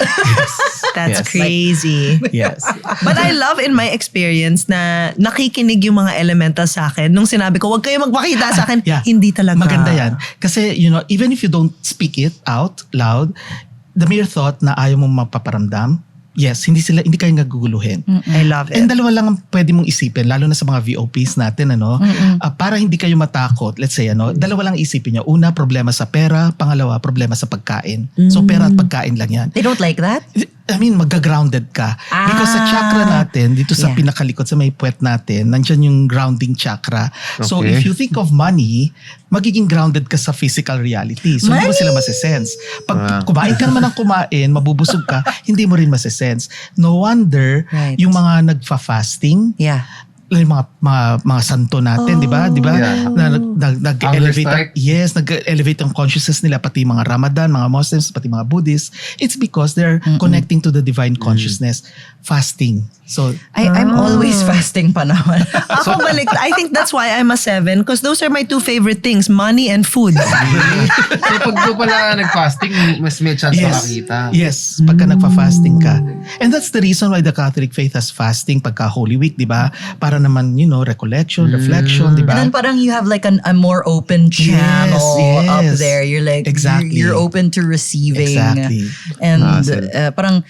That's Yes. crazy. Yes. But I love in my experience na nakikinig yung mga elementals sa akin. Nung sinabi ko, huwag kayo magpakita sa akin, Yeah. hindi talaga. Maganda yan. Kasi, you know, even if you don't speak it out loud, the mere thought na ayaw mong mapaparamdam, yes, hindi kayo naguguluhin. I love it. And dalawa lang ang pwede mong isipin, lalo na sa mga VOPs natin, para hindi kayo matakot, let's say, dalawa lang isipin nyo. Una, problema sa pera. Pangalawa, problema sa pagkain. So, pera at pagkain lang yan. They don't like that? I mean, magga-grounded ka. Because sa chakra natin, dito sa pinakalikod, sa may puwet natin, nandyan yung grounding chakra. So, Okay. if you think of money, magiging grounded ka sa physical reality. So, hindi mo sila masesense. Pag kumain ka naman ng kumain, mabubusog ka, hindi mo rin masesense. No wonder, Right. yung mga nagfa-fasting, Yeah. mga santo natin, di ba? Di ba? Yeah. Nag-elevate. Yes, nag-elevate ang consciousness nila, pati mga Ramadan, mga Muslims, pati mga Buddhists. It's because they're connecting to the divine consciousness. Fasting. So, I'm always fasting pa naman. Ako balik. I think that's why I'm a 7 because those are my 2 favorite things, money and food. So pag doon pala nag-fasting, mas may chance makakita. Yes, pagka nagfa-fasting ka. And that's the reason why the Catholic faith has fasting pagka Holy Week, di ba? Para naman, recollection, reflection, di ba? And then parang you have like a more open channel up there. You're like, you're open to receiving. Exactly. And parang,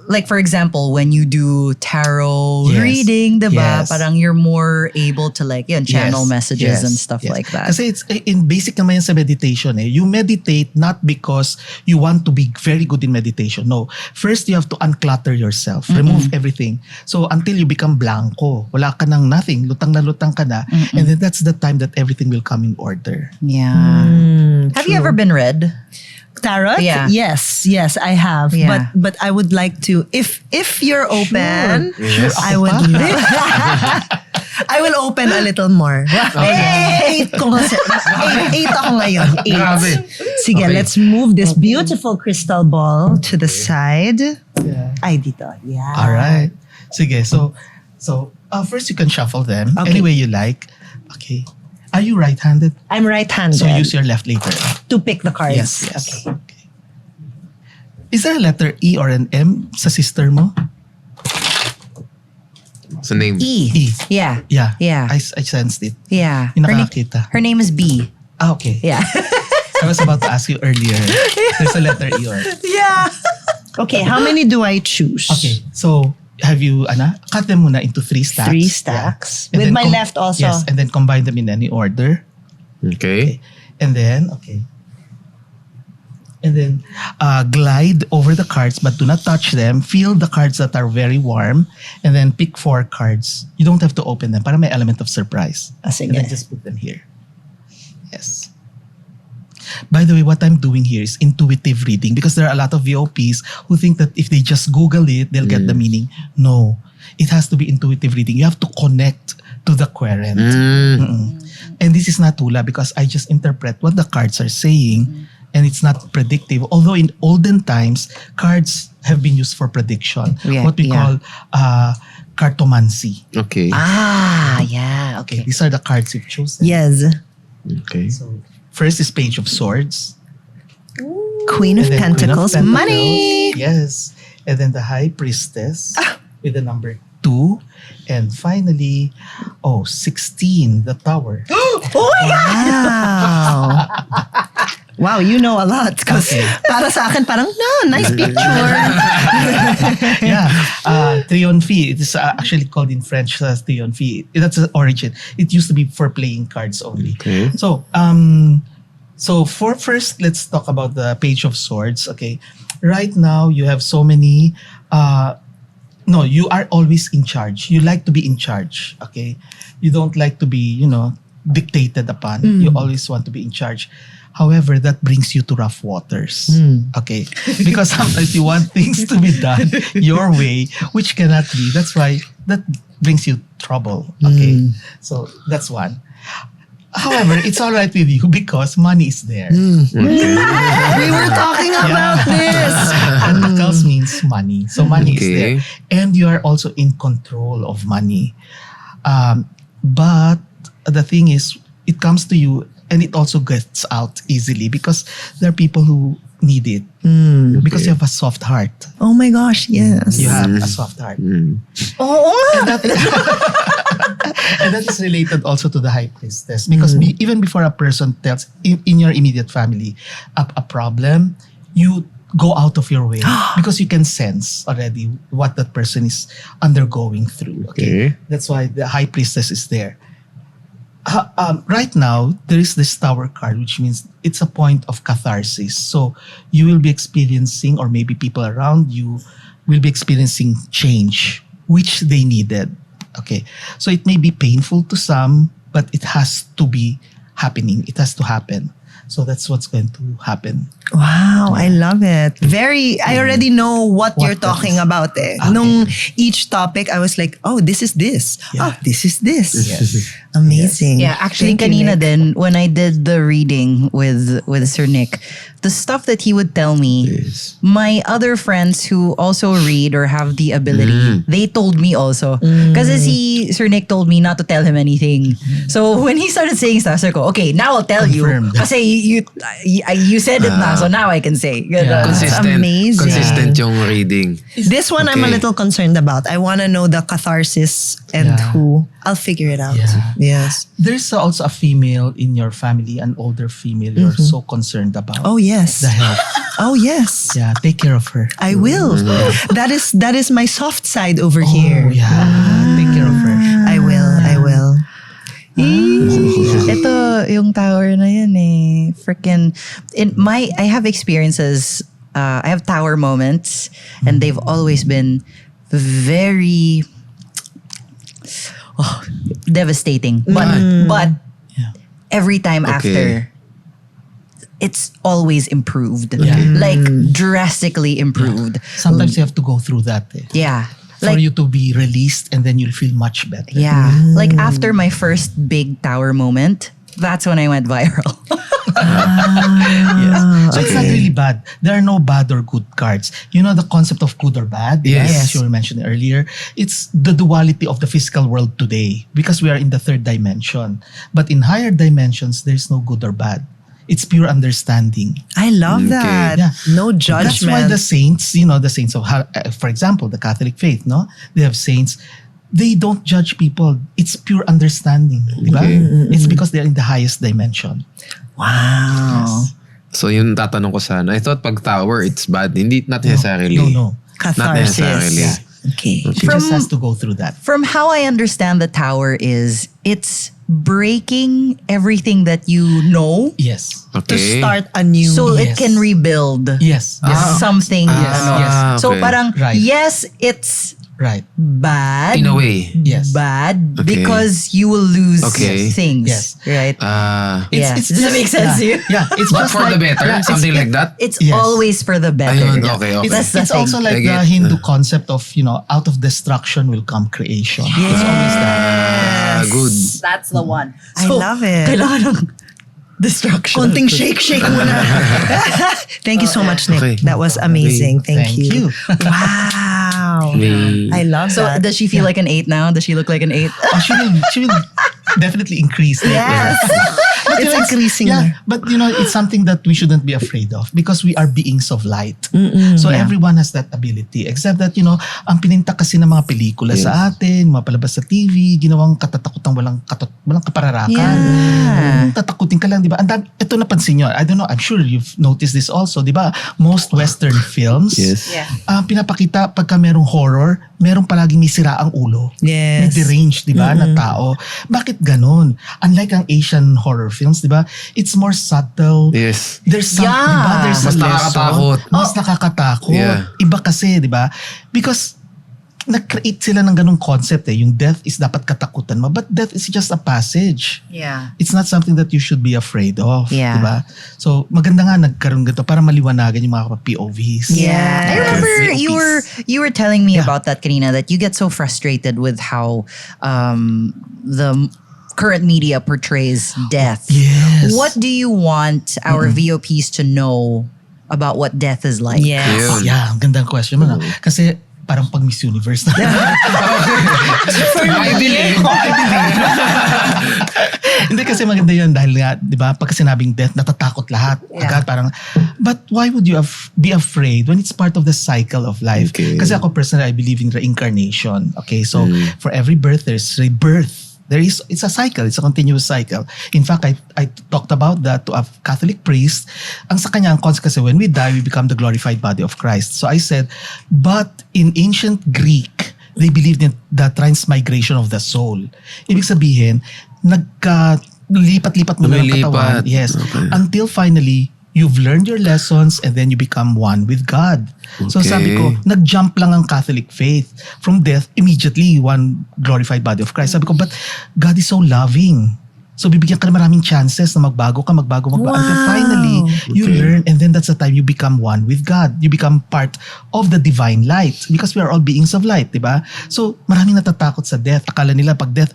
like for example, when you do tarot reading, diba? Parang you're more able to like channel messages and stuff like that. Kasi it's in basic naman yan sa meditation. You meditate not because you want to be very good in meditation. No. First, you have to unclutter yourself. Remove everything. So until you become blanco, wala ka nang nothing. Lutang na lutang ka na. And then that's the time that everything will come in order. Yeah. Have you ever been read? Tarot? Yeah. Yes, I have. Yeah. But I would like to, if you're open, Yes. I would. I will open a little more. 8 ko kasi. 8 ako ngayon. 8. Grabe. Sige, Okay. let's move this beautiful crystal ball to the side. Yeah. Ay, dito. Yeah. All right. Sige, so first you can shuffle them Okay. any way you like. Okay. Are you right-handed? I'm right-handed. So use your left later. to pick the cards. Yes. Okay. Okay. Is there a letter E or an M sa sister mo? Sa name. E. E. Yeah. Yeah. Yeah. I sensed it. Yeah. Yung Her, nakakita. her name is B. Ah, okay. Yeah. I was about to ask you earlier. There's a letter E or... Yeah. Okay, how many do I choose? Okay. So, have you, cut them muna into 3 stacks. 3 stacks. Yeah. And With then my left also. Yes, and then combine them in any order. Okay. And then, And then, glide over the cards but do not touch them. Feel the cards that are very warm. And then pick 4 cards. You don't have to open them para may element of surprise. Sige. And then just put them here. Yes. By the way, what I'm doing here is intuitive reading because there are a lot of VOPs who think that if they just Google it, they'll get the meaning. No. It has to be intuitive reading. You have to connect to the querent. And this is not hula because I just interpret what the cards are saying and it's not predictive. Although in olden times, cards have been used for prediction. Yeah, what we call cartomancy. Okay. Ah, yeah. Okay, Okay. these are the cards you've chosen. Yes. Okay. So first is Page of Swords. Queen of And then Queen of Pentacles. Pentacles. Money. Yes. And then the High Priestess with the number 2. And finally, 16, the Tower. Oh my God! Wow, you know a lot. Kasi para sa akin, parang, nice picture. Yeah. Triomphe. It is actually called in French as Triomphe. That's the origin. It used to be for playing cards only. Okay. So, for first, let's talk about the Page of Swords. Okay. Right now, you have so many... no, you are always in charge. You like to be in charge. Okay. You don't like to be, dictated upon. You always want to be in charge. However, that brings you to rough waters. Okay. Because sometimes you want things to be done your way, which cannot be. That's why that brings you trouble. Okay. So that's one. However, it's all right with you because money is there. We were talking about this. Pentacles means money. So money is Okay. there. And you are also in control of money. But the thing is, it comes to you and it also gets out easily because there are people who need it. Because you have a soft heart. Oh my gosh, yes. You have a soft heart. Oo nga. And that is related also to the High Priestess. Because even before a person tells in your immediate family a problem, you go out of your way because you can sense already what that person is undergoing through. Okay. That's why the High Priestess is there. Right now, there is this Tower card, which means it's a point of catharsis. So you will be experiencing, or maybe people around you will be experiencing change, which they needed. Okay. So it may be painful to some, but it has to be happening. It has to happen. So that's what's going to happen. Wow, I love it. I already know what you're talking about eh. Nung each topic, I was like, oh, this is this. Yeah. Oh, this is this. Yes. Amazing. Yeah, actually, Thank you, kanina Nick. din, when I did the reading with Sir Nick, the stuff that he would tell me, Yes. my other friends who also read or have the ability, they told me also. Kasi Sir Nick told me not to tell him anything. So when he started saying stuff, I go, okay, now I'll tell Confirmed. you. Kasi you said it na, so now I can say. Yeah. Consistent. amazing. Consistent yung reading. This one I'm a Okay. little concerned about. I want to know the catharsis and Yeah. who. I'll figure it out. Yeah. Yes. There's also a female in your family, an older female you're so concerned about. Oh, yes. The health. Oh, yes. Yeah, take care of her. I will. That is my soft side over Oh, here. yeah. Take care of her. I will. I will. Ito, yung tower na yan eh. Freaking, I have experiences, I have tower moments, and they've always been very devastating. But Yeah. every time Okay. after, it's always improved. Yeah. Like drastically improved. Sometimes you have to go through that Yeah. for Like, you to be released, and then you'll feel much better. yeah. Like after my first big tower moment, that's when I went viral. Yes. So it's not really bad. There are no bad or good cards. You know the concept of good or bad? Yes. As you were mentioning earlier. It's the duality of the physical world today because we are in the third dimension. But in higher dimensions, there's no good or bad. It's pure understanding. I love Okay. that. Yeah. No judgment. That's why the saints, the saints of, for example, the Catholic faith, no? They have saints. They don't judge people. It's pure understanding. Diba? It's because they're in the highest dimension. Wow. So yung tatanong ko sana, I thought pag tower, it's bad. Not necessarily. No. Not necessarily. Catharsis. Okay. She just has to go through that. From how I understand the tower is, it's breaking everything that you know Yes. To Okay. start anew. so it Yes. can rebuild Yes. something. Yes. So Okay. parang, Right. yes, it's Right. bad. In a way. Yes. Bad Okay. because you will lose Okay. things. Yes. Right? It's- Yeah. it's Does that just- make sense to you? Yeah. It's But just for like, the better? yeah, Something like that? It's Yes. always for the better. Ayun, okay. That's the It's thing. also like I the get- Hindu concept of, out of destruction will come creation. It's always that. Good. That's the one. I love it. Kailangan ng destruction. Konting shake muna. Thank you so much, Nick. Okay. That was amazing. Thank you. Wow. May- I love So that. does she feel like an 8 now? Does she look like an 8? Oh, she will definitely increase. Yes. But, It's increasing. Yeah, but it's something that we shouldn't be afraid of because we are beings of light. So everyone has that ability. Except that, ang pininta kasi ng mga pelikula sa atin, mga palabas sa TV, ginawang katatakutang walang kapararakan. Yeah. Tatakutin ka lang, di ba? Ito napansin nyo. I don't know, I'm sure you've noticed this also, di ba? Most Western films, Yes. Yeah. pinapakita pagka merong horror, merong palaging may siraang ulo. May Yes. deranged, di ba, na tao. Bakit ganun? Unlike ang Asian horror films, di ba? It's more subtle. Yes. There's some, Yeah. di ba? There's Mas a lesson. nakakatakot. Mas nakakatakot. Yeah. Iba kasi, di ba? Because nag-create sila ng ganung concept yung death is dapat katakutan mo. But death is just a passage. Yeah. It's not something that you should be afraid of. Yeah. Di ba? So, maganda nga nagkaroon ganito para maliwanagan yung mga POVs. Yeah. I remember VOPs. you were telling me Yeah. about that, Karina, that you get so frustrated with how the current media portrays death. Yes. What do you want our VOPs to know about what death is like? Yes. Yun. Yeah, ang gandang question mo na. Kasi parang pag Miss Universe na. I believe. Hindi kasi maganda yun dahil nga, di ba, pagka sinabing death, natatakot lahat. Yeah. Agad parang, but why would you be afraid when it's part of the cycle of life? Okay. Kasi ako personally, I believe in reincarnation. Okay, so for every birth, there's rebirth. It's a cycle. It's a continuous cycle. In fact, I talked about that to a Catholic priest. Ang sa kanya, ang concept kasi when we die, we become the glorified body of Christ. So I said, but in ancient Greek, they believed in the transmigration of the soul. Ibig sabihin, lipat-lipat mo na ng katawan. Lumilipat. Yes. Okay. Until finally, you've learned your lessons and then you become one with God. So Okay. sabi ko, nag-jump lang ang Catholic faith. From death, immediately, one glorified body of Christ. Sabi ko, but God is so loving. So bibigyan ka ng maraming chances na magbago. Until finally, you learn, and then that's the time you become one with God. You become part of the divine light because we are all beings of light, di ba? So maraming natatakot sa death. Akala nila pag death,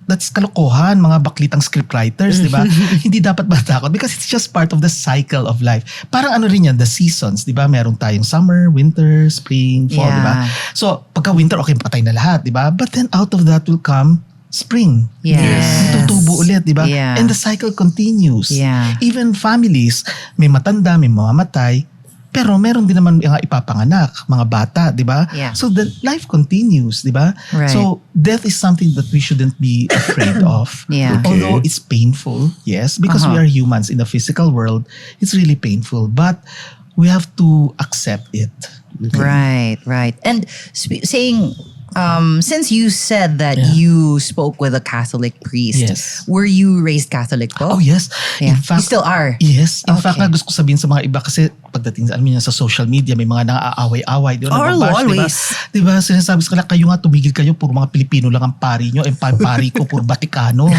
that's kalokohan, mga baklitang scriptwriters, di ba? Hindi dapat matakot because it's just part of the cycle of life. Parang ano rin yan, the seasons, di ba? Meron tayong summer, winter, spring, fall, di ba? So pagka winter, okay, patay na lahat, di ba? But then out of that will come spring. Yes. Tutubo ulit, di ba? Yeah. And the cycle continues. Yeah. Even families, may matanda, may mamamatay, pero meron din naman mga ipapanganak, mga bata, di ba? Yeah. So the life continues, di ba? Right. So death is something that we shouldn't be afraid of. Yeah. Okay. Although it's painful, yes, because we are humans in the physical world, it's really painful. But we have to accept it. Right. And saying, since you said that you spoke with a Catholic priest, Yes. were you raised Catholic po? Oh yes. Yeah. In fact, You still are? Yes. In fact, Okay. gusto ko sabihin sa mga iba kasi pagdating alam niyo sa social media may mga naaaway-away, di ba? Nagbabash, Always. Di ba? Sinasabi ko kayo nga tumigil kayo, puro mga Pilipino lang ang pari nyo, pari ko puro Vaticano.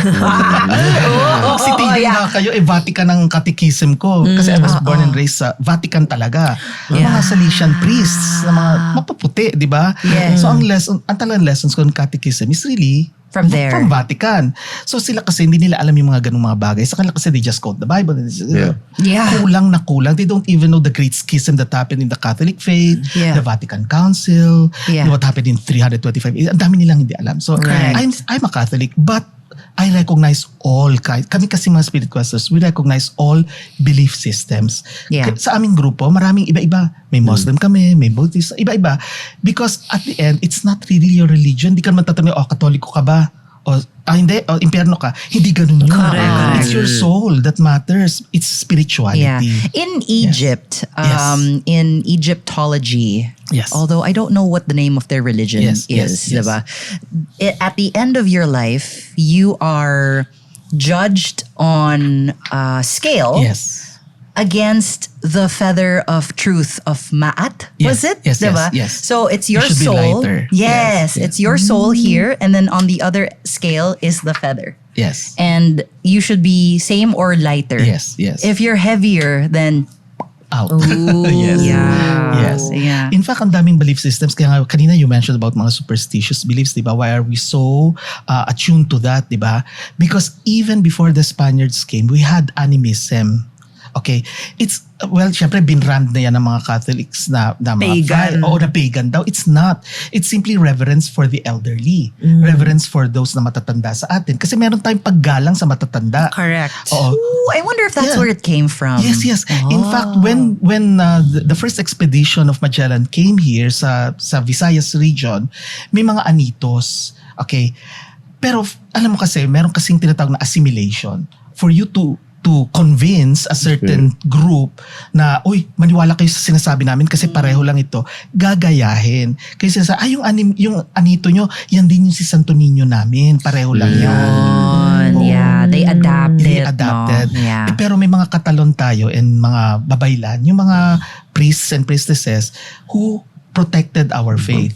Si tigil nga kayo, Vatican ang catechism ko. Kasi I was born and raised sa Vatican talaga. Mga Salesian priests na mga mapaputi, di ba? Yes. So ang talagang lessons ko ng catechism is really From there. From Vatican. So sila kasi hindi nila alam yung mga ganung mga bagay. Sa kanila kasi they just quote the Bible. Yeah. Kulang na kulang. They don't even know the great schism that happened in the Catholic faith, Yeah. the Vatican Council, Yeah. what happened in 325. Ang dami nilang hindi alam. So Correct. I'm a Catholic, but I recognize all kami kasi mga Spirit Questors, we recognize all belief systems. Yeah. Sa aming grupo, maraming iba-iba. May Muslim kami, may Buddhist, iba-iba. Because at the end, it's not really your religion. Di ka naman tatanungin, Katoliko ka ba? Hindi, impyerno ka. Hindi ganun yun. Correct. It's your soul that matters. It's spirituality. Yeah. In Egypt, Yes. in Egyptology, Yes. although I don't know what the name of their religion Yes, is, yes, yes. diba? At the end of your life, you are judged on a scale Yes. against the feather of truth of Ma'at. Yes, Was it? yes, Diba? yes. So it's your It should be soul. lighter. Yes, Yes, it's your soul here, and then on the other scale is the feather. Yes. And you should be same or lighter. Yes, yes. If you're heavier, then Out. yes. Yeah. Yes. Yeah. In fact, ang daming belief systems. Kaya nga, kanina you mentioned about mga superstitious beliefs, di ba? Why are we so attuned to that, di ba? Because even before the Spaniards came, we had animism. Okay? It's, well, syempre, binrand na yan ng mga Catholics na mga Pagan. na pagan daw. It's not. It's simply reverence for the elderly. Reverence for those na matatanda sa atin. Kasi meron tayong paggalang sa matatanda. Correct. Oo. Ooh, I wonder if that's Yeah. where it came from. Yes. In fact, when the first expedition of Magellan came here sa Visayas region, may mga anitos. Okay? Pero alam mo kasi, meron kasing tinatawag na assimilation. For you to convince a certain group na, uy, maniwala kayo sa sinasabi namin kasi pareho lang ito, gagayahin. Kasi sinasabi, yung anito nyo, yan din yung si Santo Niño namin, pareho lang yan. Yun, yeah. They adapted. Adapted. No? Yeah. Pero may mga katalon tayo and mga babaylan, yung mga priests and priestesses who protected our faith.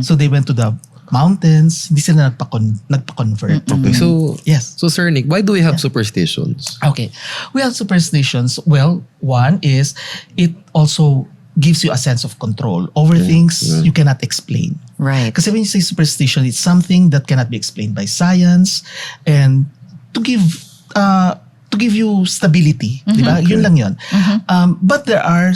So they went to the mountains, hindi sila nagpa-convert. Okay, so Yes. so Sir Nick, why do we have superstitions? Okay. We have superstitions. Well, one is it also gives you a sense of control over things you cannot explain. Right. Kasi when you say superstition, it's something that cannot be explained by science and to give you stability, di ba? Yun lang yun. But there are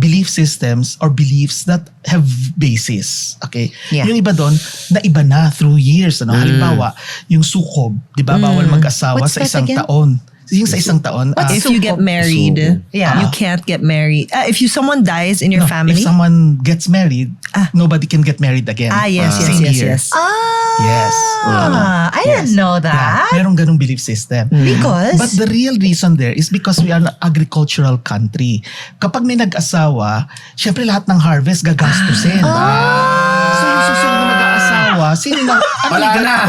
belief systems or beliefs that have basis. Okay? Yeah. Yung iba doon, na iba na through years. Ano? Halimbawa, yung sukob, di ba? Bawal mag-asawa What's sa that isang again? taon. Yung sa isang taon. If you get married, Yeah. you can't get married. If someone dies in your family. If someone gets married, nobody can get married again. Yes. Same year. Yes. I didn't know that. Yeah, merong ganung belief system. Because? But the real reason there is because we are an agricultural country. Kapag may nag-asawa, syempre lahat ng harvest gagastusin. So yung susunod na mag-aasawa, sino na?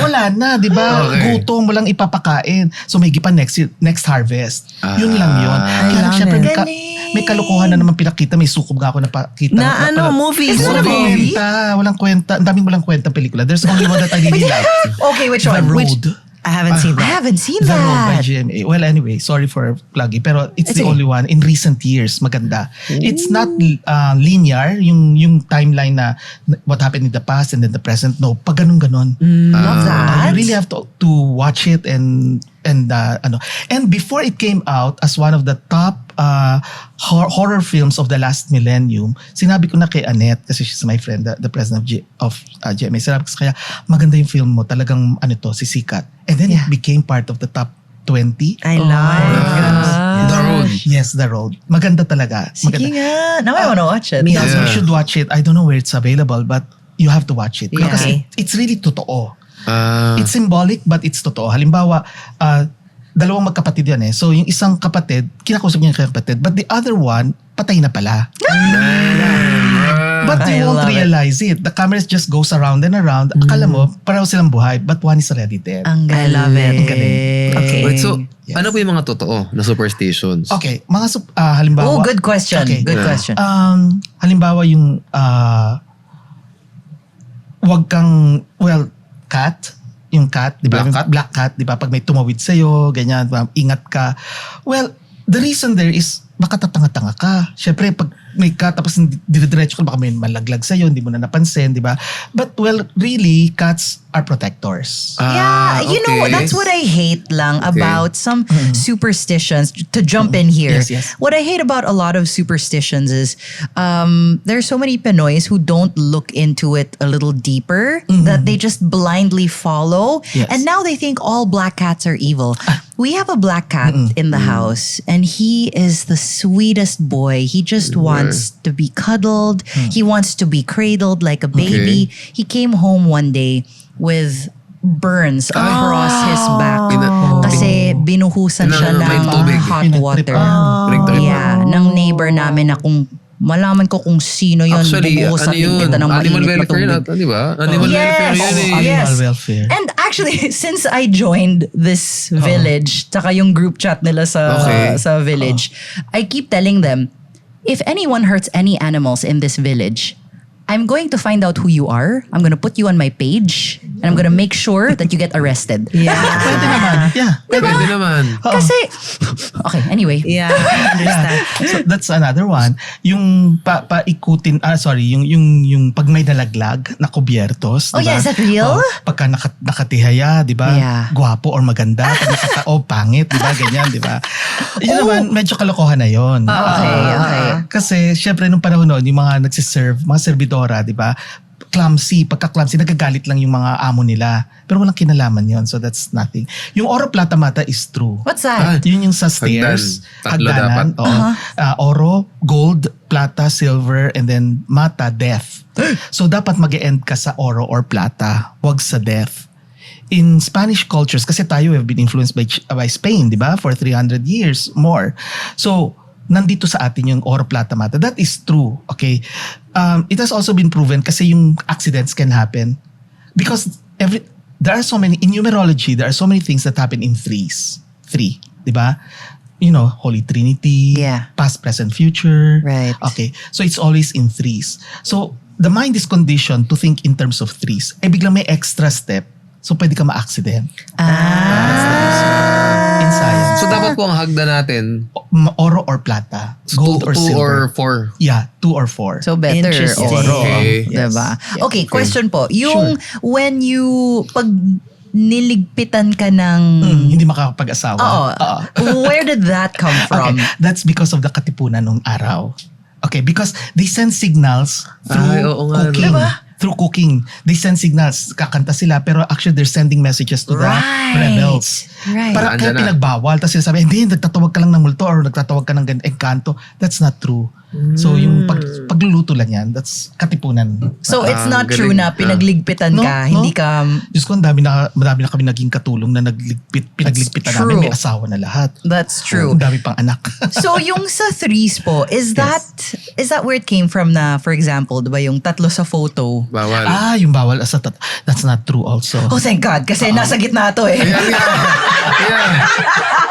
Wala na, di ba? Okay. Gutom mo lang ipapakain. So may gipan next harvest. Yun lang yun. Kaya lang syempre may kalokohan na naman pinakita. May sukob nga ako na pakita. Movies. Walang kwenta. Ang daming walang kwenta pelikula. There's only one that I really like. Okay, which The one? Road. I haven't seen I that. haven't seen The Road by that. GMA. Well, anyway, sorry for plugging, pero it's the okay. only one in recent years. Maganda. It's not linear, yung timeline na what happened in the past and then the present. No, pag ganun-ganon. Love that. You really have to watch it and before it came out as one of the top horror films of the last millennium, sinabi ko na kay Annette, kasi she's my friend, the president of GMA, sinabi ko sa kaya, maganda yung film mo, talagang sisikat. And then it became part of the top 20. I love The Road. Yes, The Road. Maganda talaga. Sige nga. Now I wanna watch it. Yes, you should watch it. I don't know where it's available, but you have to watch it. Yeah. Because it's really totoo. It's symbolic but it's totoo. Halimbawa, dalawang magkapatid yan eh. So yung isang kapatid, kinakusap niya yung kapatid, but the other one, patay na pala. But you won't realize it. The camera just goes around and around. Akala mo, pareho silang buhay, but one is already dead. Ang I love it. galing. Ang galing. Okay. Wait, so, Yes. ano po yung mga totoo na superstitions? Okay, mga halimbawa. Oh, good question. Okay. Good question. Halimbawa yung wag kang, cat, yung cat, di ba? Black cat? Black cat, di ba? Pag may tumawid sa'yo, ganyan, ingat ka. Well, the reason there is, baka tatanga-tanga ka. Siyempre, pag may cat, tapos didiretso ka, baka may malaglag sa'yo, hindi mo na napansin, di ba? But, really, cats are protectors. Yeah, you know, okay. that's what I hate lang about some superstitions. To jump in here, Yes. what I hate about a lot of superstitions is there's so many Pinoys who don't look into it a little deeper, that they just blindly follow. Yes. And now they think all black cats are evil. We have a black cat in the house, and he is the sweetest boy. He just wants to be cuddled. He wants to be cradled like a baby. He came home one day with burns across his back. Kasi binuhusan siya May ng tubig. hot water. Pinagtripan. Yeah, ng neighbor namin na kung malaman ko kung sino yun, Actually, bubuhusan ano yun? din kita ng Animal mainit na welfare tubig. na, di ba? Animal welfare Yes. yun eh. Yes. Animal welfare. And actually, since I joined this village, tsaka yung group chat nila sa village, I keep telling them, if anyone hurts any animals in this village, I'm going to find out who you are. I'm going to put you on my page, and I'm going to make sure that you get arrested. Yeah. Pwede naman. Yeah. Pwede naman. Kasi, okay, anyway. Yeah, I understand. So that's another one. Yung paikutin, yung pag may nalaglag na kubyertos, Oh, diba? yeah, is that real? Pagka nakatihaya, di ba? Yeah. Gwapo or maganda. Pag nakatao, pangit, di ba? Ganyan, di ba? Yun naman, medyo kalokohan na yun. Okay. Kasi syempre nung panahon noon, yung mga nagsiserve, mga servidora, di ba? Pagka-clumsy, nagagalit lang yung mga amo nila. Pero walang kinalaman yon, so that's nothing. Yung oro plata mata is true. What's that? Yun yung sa stairs. Tatlo Hagdanan. dapat. Oo. Oro, gold, plata, silver, and then mata, death. So dapat mag-e-end ka sa oro or plata. Wag sa death. In Spanish cultures, kasi tayo have been influenced by Spain, di ba? For 300 years more. So, nandito sa atin yung oro plata mata. That is true. Okay. It has also been proven kasi yung accidents can happen because there are so many in numerology, there are so many things that happen in threes. 3, di ba? You know, Holy Trinity, Yeah. past, present, future. Right. Okay. So it's always in threes. So the mind is conditioned to think in terms of threes. Eh biglang may extra step. So pwede ka ma-accident. In science. So dapat po ang hagda natin, Oro or plata. Gold or 2 silver. or 4. Yeah, 2 or 4. So better Interesting. oro. Okay. Diba? Yes. Okay, question po. Yung when you, pag niligpitan ka ng... Hindi makakapag-asawa. Oo. Where did that come from? Okay, that's because of the katipunan nung araw. Okay, because they send signals through Ay, oo nga, cooking. no? Through cooking. They send signals. Kakanta sila, pero actually they're sending messages to the rebels. Right. Para kaya Andyan na. pinagbawal. Tapos sinasabi, hindi, nagtatawag ka lang ng multo or nagtatawag ka ng engkanto. That's not true. So yung pagluluto lang yan, that's katipunan. So it's not galing. true na pinagligpitan No, ka, no. hindi ka... Diyos ko, ang dami na kami naging katulong na pinagligpitan That's namin. true. May asawa na lahat. That's true. Ang dami pang anak. So yung sa threes po, is that where it came from na, for example, diba yung tatlo sa photo? Bawal. Yung bawal. That's not true also. Oh, thank God. Kasi nasa gitna to eh. Yeah.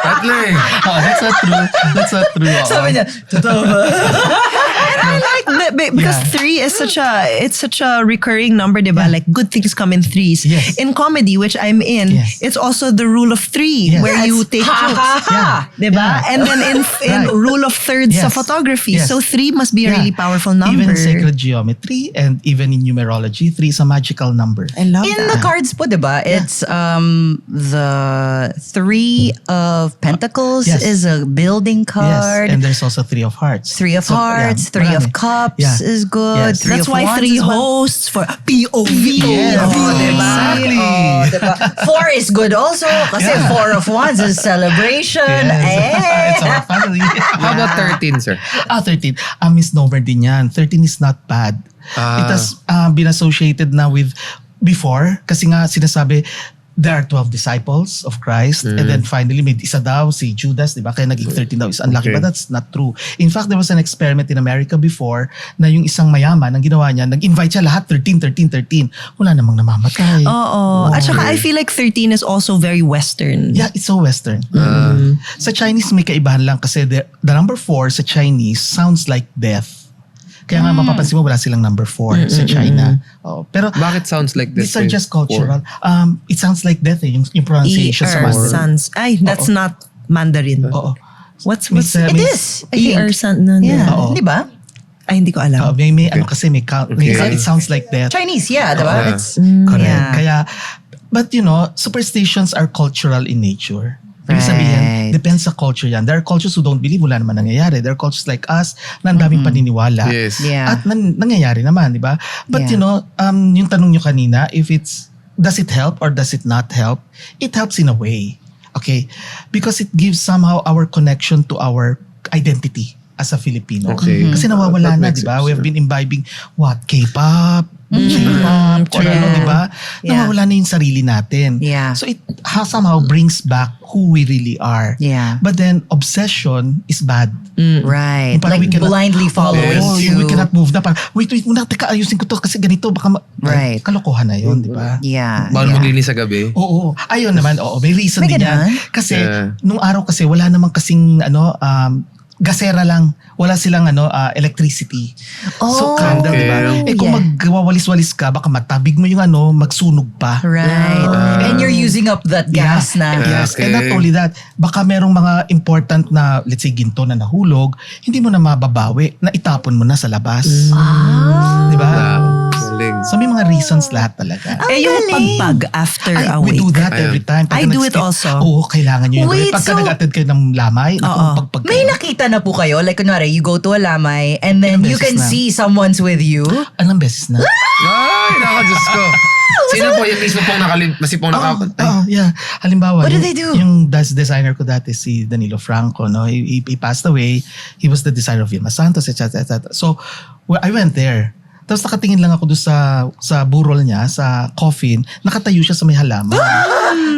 Tatlo eh. That's not true. That's not true. Sabi niya, totoo ba? And I like because 3 is such a recurring number, diba? Yeah. Like good things come in threes. Yes. In comedy, which I'm in, Yes. it's also the rule of 3, Yes. where you take jokes. Yeah. Diba? Yeah. And then in Right. rule of thirds sa Yes. photography. Yes. So 3 must be a Yeah. really powerful number. Even in sacred geometry and even in numerology, 3 is a magical number. I love In that. the cards po, diba? It's the 3 of Pentacles Yes. is a building card. Yes, and there's also 3 of hearts. 3 of So, Hearts, yeah, 3 of marami. Cups Yeah. is good. Yes. 3 That's of why Wands 3 is one. hosts for POV. Yes. Oh, diba? Exactly. Oh, diba? 4 is good also kasi 4 of Wands is celebration. Yes. It's our family. How about 13, sir? 13. Misnomer din yan. 13 is not bad. It has been associated na with before kasi nga sinasabi there are 12 disciples of Christ and then finally may isa daw si Judas, di ba? Kaya naging 13 daw is unlucky. Okay. But that's not true. In fact, there was an experiment in America before na yung isang mayaman, ang ginawa niya, nag-invite siya lahat 13. Wala namang namamatay. Oo. At saka I feel like 13 is also very Western. Yeah, it's so Western. Sa Chinese may kaibahan lang kasi the number 4 sa Chinese sounds like death. Kaya nga mapapansin mo wala silang number 4 sa China. Oh, pero Bakit sounds like this? these are just cultural. It sounds like death yung pronunciation sa Mandarin. Sans. Ay, that's not Mandarin. Oo. What's It is. I think. Sans? No, no. Yeah. Oo. Diba? Ay, hindi ko alam. May ano kasi may count. It sounds like death. Chinese, yeah. Diba? Yeah. It's, Correct. yeah. Kaya, but superstitions are cultural in nature. Ibig Right. sabihin, depends sa culture yan. There are cultures who don't believe, wala naman nangyayari. There are cultures like us na ang daming paniniwala. Yes. Yeah. At nangyayari naman, di ba? But Yeah. yung tanong nyo kanina, does it help or does it not help? It helps in a way. Okay? Because it gives somehow our connection to our identity as a Filipino. Okay. Kasi nawawala That na, makes di ba? sense, We have yeah. been imbibing K-pop, J-pop, or ano, di ba? Yeah. Nawawala na yung sarili natin. Yeah. So it somehow brings back who we really are. Yeah. But then obsession is bad. Right. Yung parang Like we cannot- blindly following Oo, to... yung we cannot move na. Parang, wait muna, teka, ayusin ko to kasi ganito, baka Right. kalokohan na yun, di ba? Yeah. Bawal yeah. maglinis sa gabi. Oo. Ayun naman, may reason May din yan. ganun? Kasi, Yeah. nung araw kasi, wala namang kasing, gasera lang. Wala silang, electricity. Oh, So, candle, di ba? okay. Kung Yeah. magwawalis-walis ka, baka matabig mo yung magsunog pa. Right. And you're using up that gas na. Yes, Okay. and not only that, baka merong mga important na, let's say, ginto na nahulog, hindi mo na mababawi, na itapon mo na sa labas. Di ba? Galing. So may mga reasons lahat talaga. Yung galing. pagpag after Ay, a we week. do that every time. I do it also. Oo, kailangan nyo yun. Wait, Pagka so- nag-attend kayo ng lamay, Oo. pagpag May nakita na po kayo? Like, kunwari, you go to a lamay and then Ilang you beses can na? see someone's with you. Anong beses na? Ay, naka, Diyos ko. Sino po yung mismo pong Yeah. Halimbawa, What did they do? Yung designer ko dati, si Danilo Franco, no? He passed away. He was the designer of Vilma Santos, etc. So, I went there. Tapos nakatingin lang ako doon sa burol niya, sa coffin. Nakatayo siya sa may halaman.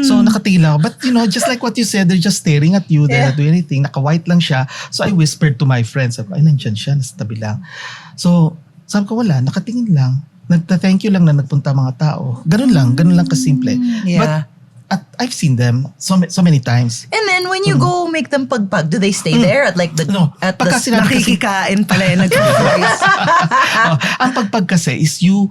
So nakatingin lang ako. But just like what you said, they're just staring at you. They're not doing anything. Naka-white lang siya. So I whispered to my friends, ay, nandyan siya, nasa tabi lang. So sabi ko, wala, nakatingin lang. Nagta-thank you lang na nagpunta mga tao. Ganun lang kasimple. Yeah. But I've seen them so many times. And then when you go make them pagpag, do they stay there at like the... No, at pagka the sinabi kasi- Nakikikain pala yung nag-voice. Ang pagpag kasi is you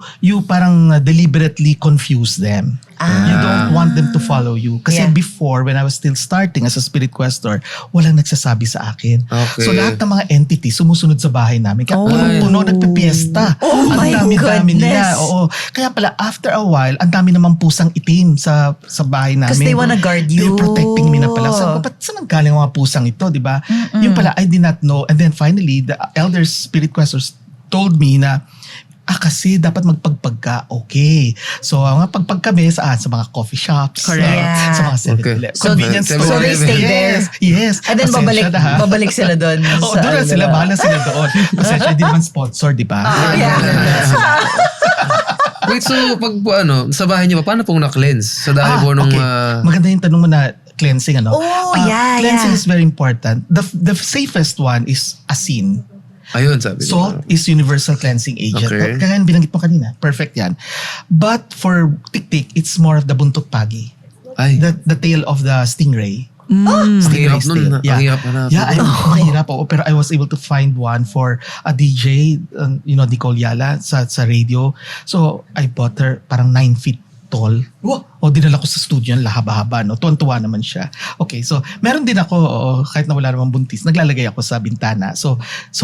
parang deliberately confuse them. You don't want them to follow you. Kasi Yeah. before, when I was still starting as a Spirit Questor, walang nagsasabi sa akin. Okay. So lahat ng mga entity sumusunod sa bahay namin. Kaya punong-puno, nagpipiesta. Oh Ang my dami-dami goodness. nila. Oo. Kaya pala, after a while, ang dami namang pusang itim sa bahay namin. 'Cause they wanna guard you. They're protecting me na pala. Sabi ko, ba't saan nanggaling ang mga pusang ito, di ba? Yung pala, I did not know. And then finally, the elder Spirit Questors told me na, kasi dapat magpagpag ka, okay. So, ang pagpag kami sa mga coffee shops. Correct. Yeah. Sa mga 7-Eleven. Okay. Convenience So, store. so they stay there? Yes. And then Pasensya na, ha? babalik sila doon. Oo, doon na sila. Bahala sila doon. Pasensya, hindi naman sponsor, di ba? Wait, so pag sa bahay niyo pa, paano pong na-cleanse? Sa dahil po nung... okay. Maganda yung tanong mo na cleansing, ano? Oh, yeah, Cleansing yeah. is very important. The safest one is asin. Ayun, sabi ko. Salt is universal cleansing agent. Okay. Kaya binanggit mo kanina. Perfect yan. But for tik-tik, it's more of the buntot pagi. Ay. The tail of the stingray. Ang hirap Stingray nun. still. Ang hirap hanapin. Yeah, mahirap. Pero I was able to find one for a DJ, Nicole Yala sa radio. So, I bought her parang 9 feet tall. O dinala ko sa studio yan, lahaba-haba, no? Tuwan-tuwa naman siya. Okay, so meron din ako, kahit na wala namang buntis, naglalagay ako sa bintana. So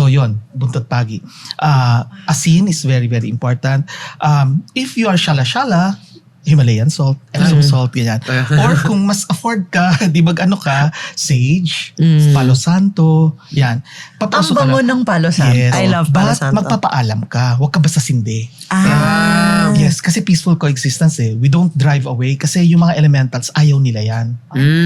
yon, buntot pagi. A scene is very, very important. If you are shala-shala, Himalayan salt, Epsom salt, ganyan. Or kung mas afford ka, di ba sage, palo santo, yan. Ang Papasok ka bango lang. ng palo santo. Yes. I love palo But santo. magpapaalam ka, huwag ka basta sindi. Yes. Kasi peaceful coexistence eh. We don't drive away kasi yung mga elementals, ayaw nila yan.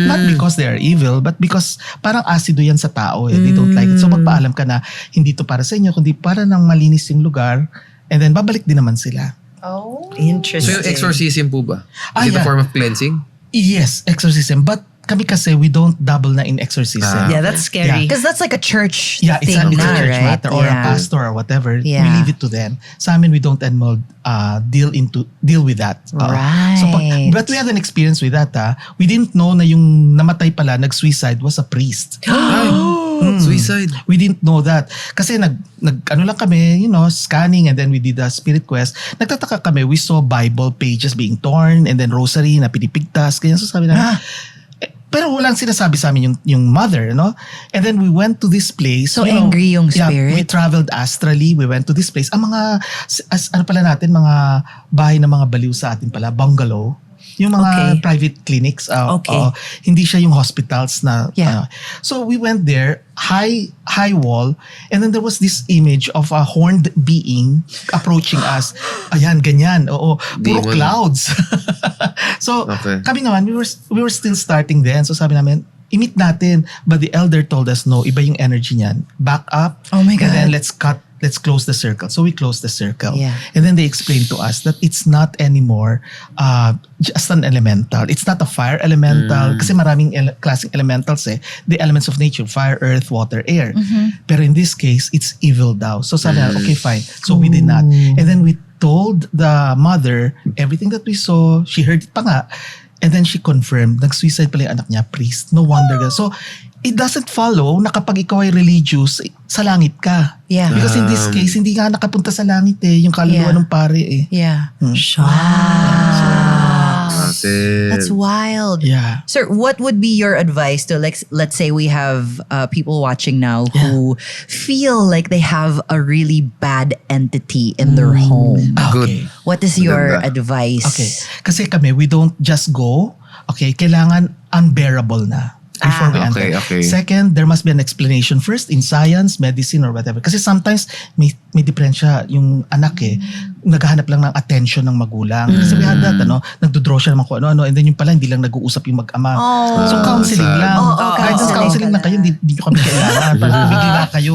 Not because they are evil, but because parang asido yan sa tao eh. They don't like it. So magpaalam ka na, hindi to para sa inyo, kundi para nang malinis yung lugar. And then babalik din naman sila. Oh. So Interesting. yung exorcism po ba? Is it a yeah. form of cleansing? Yes, exorcism. But kami kasi, we don't double na in exorcism. Yeah, that's scary. Because that's like a church Yeah, it's thing a na, church right? matter or a pastor or whatever. Yeah. We leave it to them. Sa amin, we don't deal with that. Right. But we had an experience with that. We didn't know na yung namatay pala, nag-suicide was a priest. Suicide. We didn't know that. Kasi ano lang kami, scanning and then we did a spirit quest. Nagtataka kami, we saw Bible pages being torn and then rosary na pinipigtas. Kaya so sabi na, pero walang sinasabi sa amin yung mother, no? And then we went to this place. So angry yung spirit? Yeah, we traveled astrally. We went to this place. Ang mga, ano pala natin, mga bahay ng mga baliw sa atin pala, bungalow. Yung mga private clinics. Hindi siya yung hospitals na. Yeah. So we went there, high wall, and then there was this image of a horned being approaching us. Ayan, ganyan. Oo, puro Demon. clouds. So kami naman, we were still starting then. So sabi namin, i-meet natin. But the elder told us, no, iba yung energy niyan. Back up. Oh my God. And then let's close the circle. So we closed the circle. Yeah. And then they explained to us that it's not anymore just an elemental. It's not a fire elemental. Kasi maraming klaseng elementals eh. The elements of nature, fire, earth, water, air. Pero in this case, it's evil daw. So sabi na, okay, fine. So we did not. And then we told the mother everything that we saw. She heard it pa nga. And then she confirmed, nag-suicide pala yung anak niya, priest. No wonder. So, it doesn't follow na kapag ikaw ay religious, sa langit ka. Yeah. Because in this case, hindi nga nakapunta sa langit eh. Yung kaluluwa ng pare eh. Yeah. That's wild. Yeah. Sir, what would be your advice to, like, let's say we have people watching now who feel like they have a really bad entity in their home? Good. What is your Maganda. advice? Okay. Kasi kami, we don't just go. Okay, kailangan unbearable na before we enter. Okay. Second, there must be an explanation first in science, medicine, or whatever. Kasi sometimes may diferensya yung anak eh. Naghahanap lang ng attention ng magulang. Kasi we had that, nagdodraw siya naman kung ano-ano, and then yung pala, hindi lang nag-uusap yung mag-ama. So counseling lang. Guidance counseling lang kayo, hindi nyo kami kailangan. Parang bigla kayo.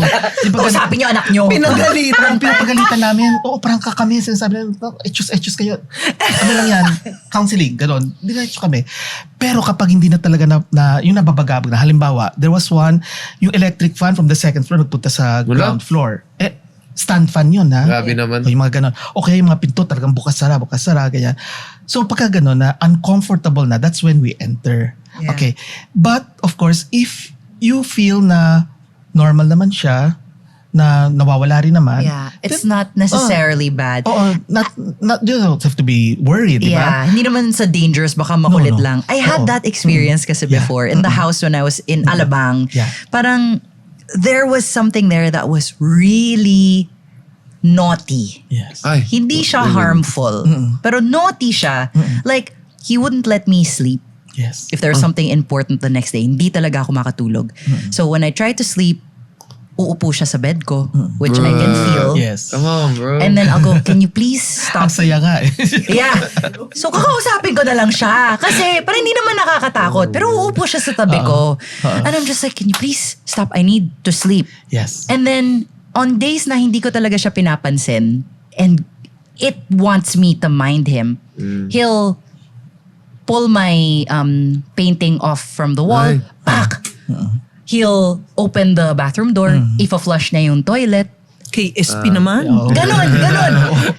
Usapin niyo anak niyo. Pinapagalitan namin. Oo, parang kami. Sinasabi namin, etchus kayo. Ano lang yan? Counseling, gano'n. Diretso kami. Pero kapag hindi na talaga na yung nababagabag na, halimbawa, there was one, yung electric fan from the second floor nagpunta sa ground floor. Stand fan yun, ha? Grabe naman. O yung mga ganon. Okay, yung mga pinto talagang bukas-sara, ganyan. So pagka ganon na, uncomfortable na, that's when we enter. Yeah. Okay. But, of course, if you feel na normal naman siya, na nawawala rin naman. Yeah. It's not necessarily bad. Not you don't have to be worried, di ba? Yeah, hindi naman sa dangerous, baka makulit No. lang. I had that experience kasi before in the house when I was in Alabang. Yeah. Parang there was something there that was really naughty. Yes. Ay. Hindi siya harmful, pero naughty siya. Like, he wouldn't let me sleep Yes. if there was something important the next day. Hindi talaga ako makatulog. So when I try to sleep, uupo siya sa bed ko, which I can feel. Yes. Come on, bro. And then I'll go, can you please stop? Ang saya nga eh. Yeah. So kakausapin ko na lang siya. Kasi parang hindi naman nakakatakot. Pero uupo siya sa tabi ko. And I'm just like, can you please stop? I need to sleep. Yes. And then, on days na hindi ko talaga siya pinapansin, and it wants me to mind him, he'll pull my painting off from the wall, back. He'll open the bathroom door, if-flush na yung toilet, KSP naman. Ganon.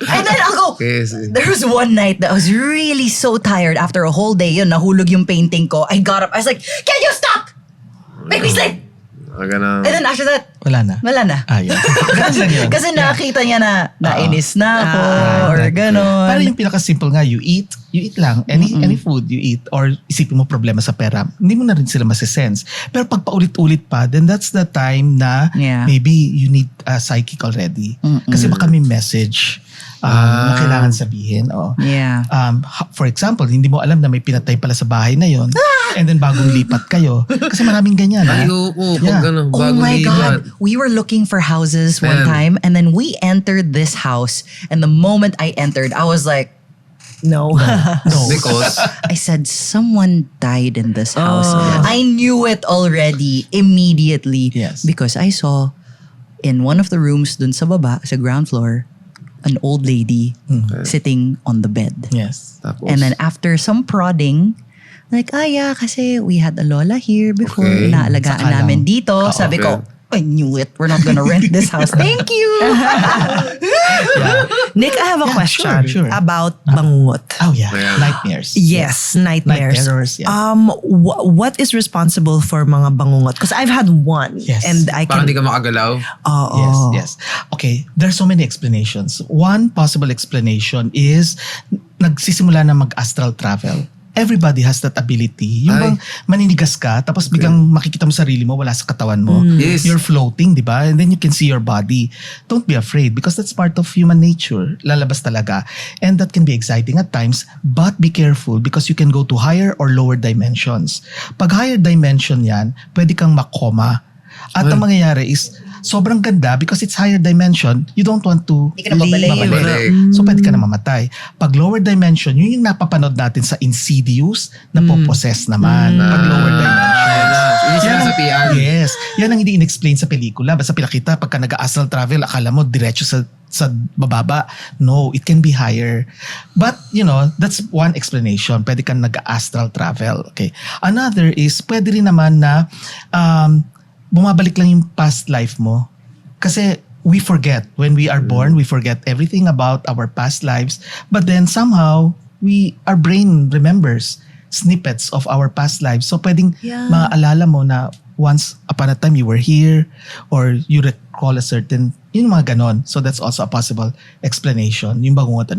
And then ako, KSP. there was one night that I was really so tired after a whole day. Yun, nahulog yung painting ko. I got up. I was like, can you stop? Make me sleep. Ganun. And then after that, Wala na. Yun. Ganun lang yun. Kasi nakita niya na nainis na ako or Exactly. ganon. Pero yung pinaka-simple nga, you eat lang. Any food you eat or isipin mo problema sa pera, hindi mo na rin sila masisense. Pero pag paulit-ulit pa, then that's the time na maybe you need a psychic already. Kasi baka may message na kailangan sabihin. Yeah. For example, hindi mo alam na may pinatay pala sa bahay na yon and then bagong lipat kayo. Kasi maraming ganyan. Ay, oo. Pag gano'n, Oh bagong my lipat. God. We were looking for houses one time and then we entered this house and the moment I entered, I was like, No. Because, I said, someone died in this house. I knew it already immediately Yes. because I saw in one of the rooms dun sa baba, sa ground floor, an old lady sitting on the bed. Yes. tapos, And then after some prodding, like, yeah, kasi we had a lola here before. Okay. Inaalagaan Saka lang. namin dito. Sabi okay. ko, I knew it. We're not gonna rent this house. Thank you. Nick, I have a question sure. about bangungot. Oh yeah. Yeah. Nightmares. Yes, nightmares. Night terrors, yeah. What is responsible for mga bangungot? Because I've had one. Yes. And I parang can... di ka makagalaw. Yes. Okay, there's so many explanations. One possible explanation is nagsisimula na mag-astral travel. Everybody has that ability. Yung Ay. bang maninigas ka, tapos biglang makikita mo sarili mo, wala sa katawan mo. Yes. You're floating, di ba? And then you can see your body. Don't be afraid because that's part of human nature. Lalabas talaga. And that can be exciting at times, but be careful because you can go to higher or lower dimensions. Pag higher dimension yan, pwede kang makoma. At ang mangyayari is, sobrang ganda because it's higher dimension, you don't want to Hindi ka na babalik. Babalik. So pwede ka na mamatay. Pag lower dimension, yun yung napapanood natin sa Insidious na possess naman. Pag lower dimension. Yung sinasapian. Yes. Yan ang hindi in-explain sa pelikula. Basta pinakita, pagka nag-astral travel, akala mo diretso sa bababa. No, it can be higher. But, that's one explanation. Pwede kang nag-astral travel. Okay. Another is, pwede rin naman na bumabalik lang yung past life mo. Kasi we forget. When we are born, we forget everything about our past lives. But then somehow, our brain remembers snippets of our past lives. So pwedeng maaalala mo na once upon a time you were here or you recall a certain, yung mga ganon. So that's also a possible explanation. Yung bangungot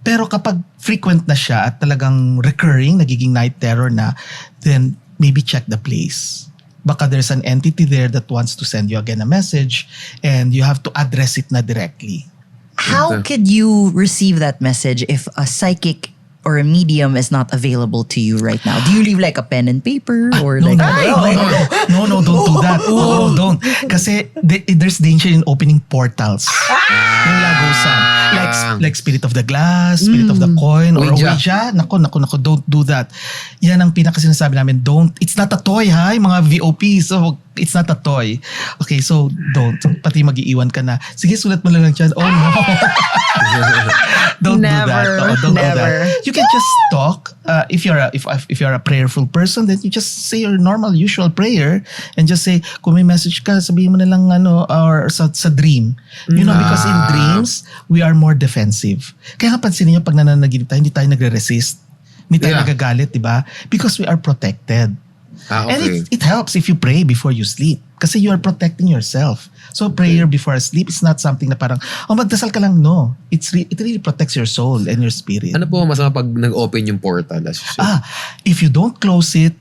Pero kapag frequent na siya at talagang recurring, nagiging night terror na, then maybe check the place. Baka there's an entity there that wants to send you again a message and you have to address it na directly. How could you receive that message if a psychic or a medium is not available to you right now? Do you leave like a pen and paper or No, like no, don't do that. No, don't. Kasi there's danger in opening portals. Yung lagusan. Like Spirit of the Glass, Spirit of the Coin, or Ouija. Naku, don't do that. Yan ang pinaka-sinasabi namin. Don't. It's not a toy, ha? Yung mga VOP. So, it's not a toy. Okay, so don't. Pati mag-iiwan ka na. Sige, sulat mo lang dyan. Oh, no. Don't do that. Don't do that. You can just talk. If you're a prayerful person, then you just say your normal, usual prayer and just say, kung may message ka, sabihin mo na lang or sa dream. Because in dreams, we are more defensive. Kaya nga pansinin niyo, pag nananaginip tayo, hindi tayo nagre-resist. Hindi tayo nagagalit, di ba? Because we are protected. Okay. And it helps if you pray before you sleep. Kasi you are protecting yourself. So prayer before sleep is not something na parang, magdasal ka lang. No. It really protects your soul and your spirit. Ano po masama pag nag-open yung portal? If you don't close it,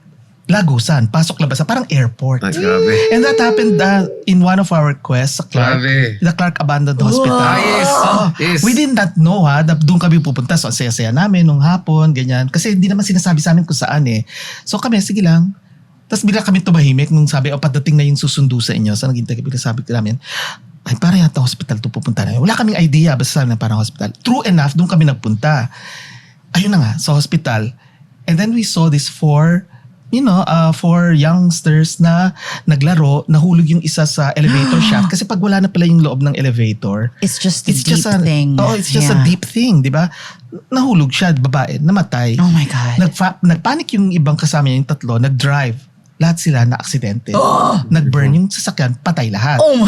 lagusan, pasok-labasan, parang airport. Ay, grabe. And that happened in one of our quests sa Clark. Grabe. The Clark Abandoned Hospital. Yes. We did not know na doon kami pupunta. So, ang saya-saya namin nung hapon, ganyan. Kasi hindi naman sinasabi sa amin kung saan eh. So kami, sige lang. Tapos bigla kami tumahimik nung sabi, padating na yung susundo sa inyo. So naghintay kami, sabi ko namin, ay parang yata hospital to pupunta na. Wala kaming idea, basta sabi na parang hospital. True enough, doon kami nagpunta. Ayun na nga, sa hospital. And then we saw this four youngsters na naglaro, nahulog yung isa sa elevator shaft. Kasi pag wala na pala yung loob ng elevator, it's just a deep thing. Oh, it's just a deep thing, di ba? Nahulog siya, babae, namatay. Oh my God. Nagpanic yung ibang kasama niya, yung tatlo, nag-drive. lahat sila na aksidente. Nag-burn yung sasakyan, patay lahat. Oh,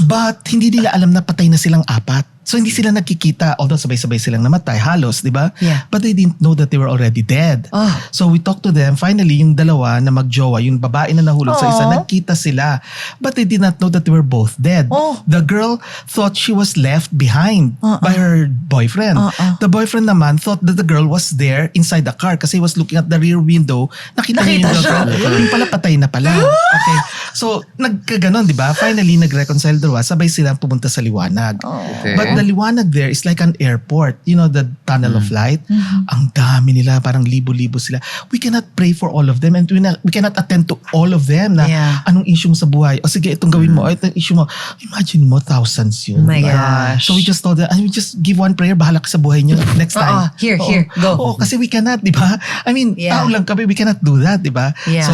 But hindi nila alam na patay na silang apat. So hindi sila nagkikita, although sabay-sabay silang namatay, halos, di ba? Yeah. But they didn't know that they were already dead. So we talked to them. Finally, yung dalawa na magjowa, yung babae na nahulog sa isa, nagkita sila. But they did not know that they were both dead. The girl thought she was left behind by her boyfriend. The boyfriend naman thought that the girl was there inside the car kasi he was looking at the rear window. Nakita niya yung girlfriend. Yung pala patay na pala. Okay. So nagkaganon, di ba? Finally, nag-reconcile dalawa. Sabay silang pumunta sa liwanag. Okay. But the liwanag there is like an airport. You know, the tunnel of light. Ang dami nila, parang libo-libo sila. We cannot pray for all of them and we cannot attend to all of them na anong issue mo sa buhay. O sige, itong gawin mo. O itong issue mo. Imagine mo, thousands yun. Oh my gosh. So we just told them, we just give one prayer, bahala ka sa buhay niyo next time. Here, go. Oo, kasi we cannot, di ba? I mean, tao lang kami, we cannot do that, di ba? Yeah. So,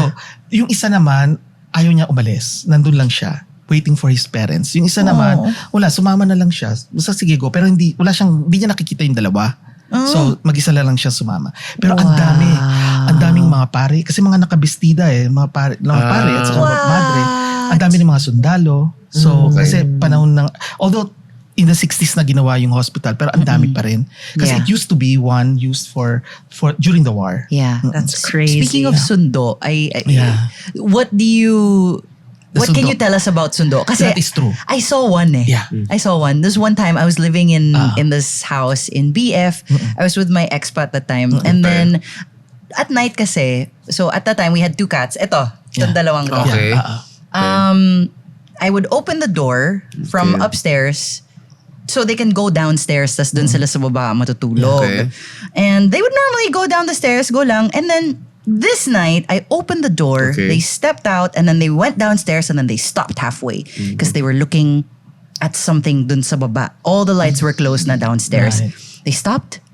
yung isa naman, ayaw niya umalis. Nandun lang siya, waiting for his parents. Yung isa naman, wala, sumama na lang siya. Basta sige go, pero hindi niya nakikita yung dalawa. So, mag-isa lang siya sumama. Pero ang daming mga pare, kasi mga nakabestida mga pare at saka mga madre. Ang dami ng mga sundalo. So, kasi panahon ng, although in the 60s na ginawa yung hospital, pero ang dami pa rin. Kasi it used to be one used for during the war. Yeah, that's crazy. Speaking of sundo, what can you tell us about sundo? Kasi That is true. I saw one Yeah. I saw one. This one time I was living in this house in BF. I was with my expat at that time. And then at night kasi, so at that time we had 2 cats. Ito, itong dalawang to. Okay. I would open the door from upstairs so they can go downstairs, tas dun sila sa baba matutulog. Okay. And they would normally go down the stairs, go lang. And then this night, I opened the door, they stepped out, and then they went downstairs and then they stopped halfway because they were looking at something dun sa baba. All the lights were closed na downstairs. Right. They stopped,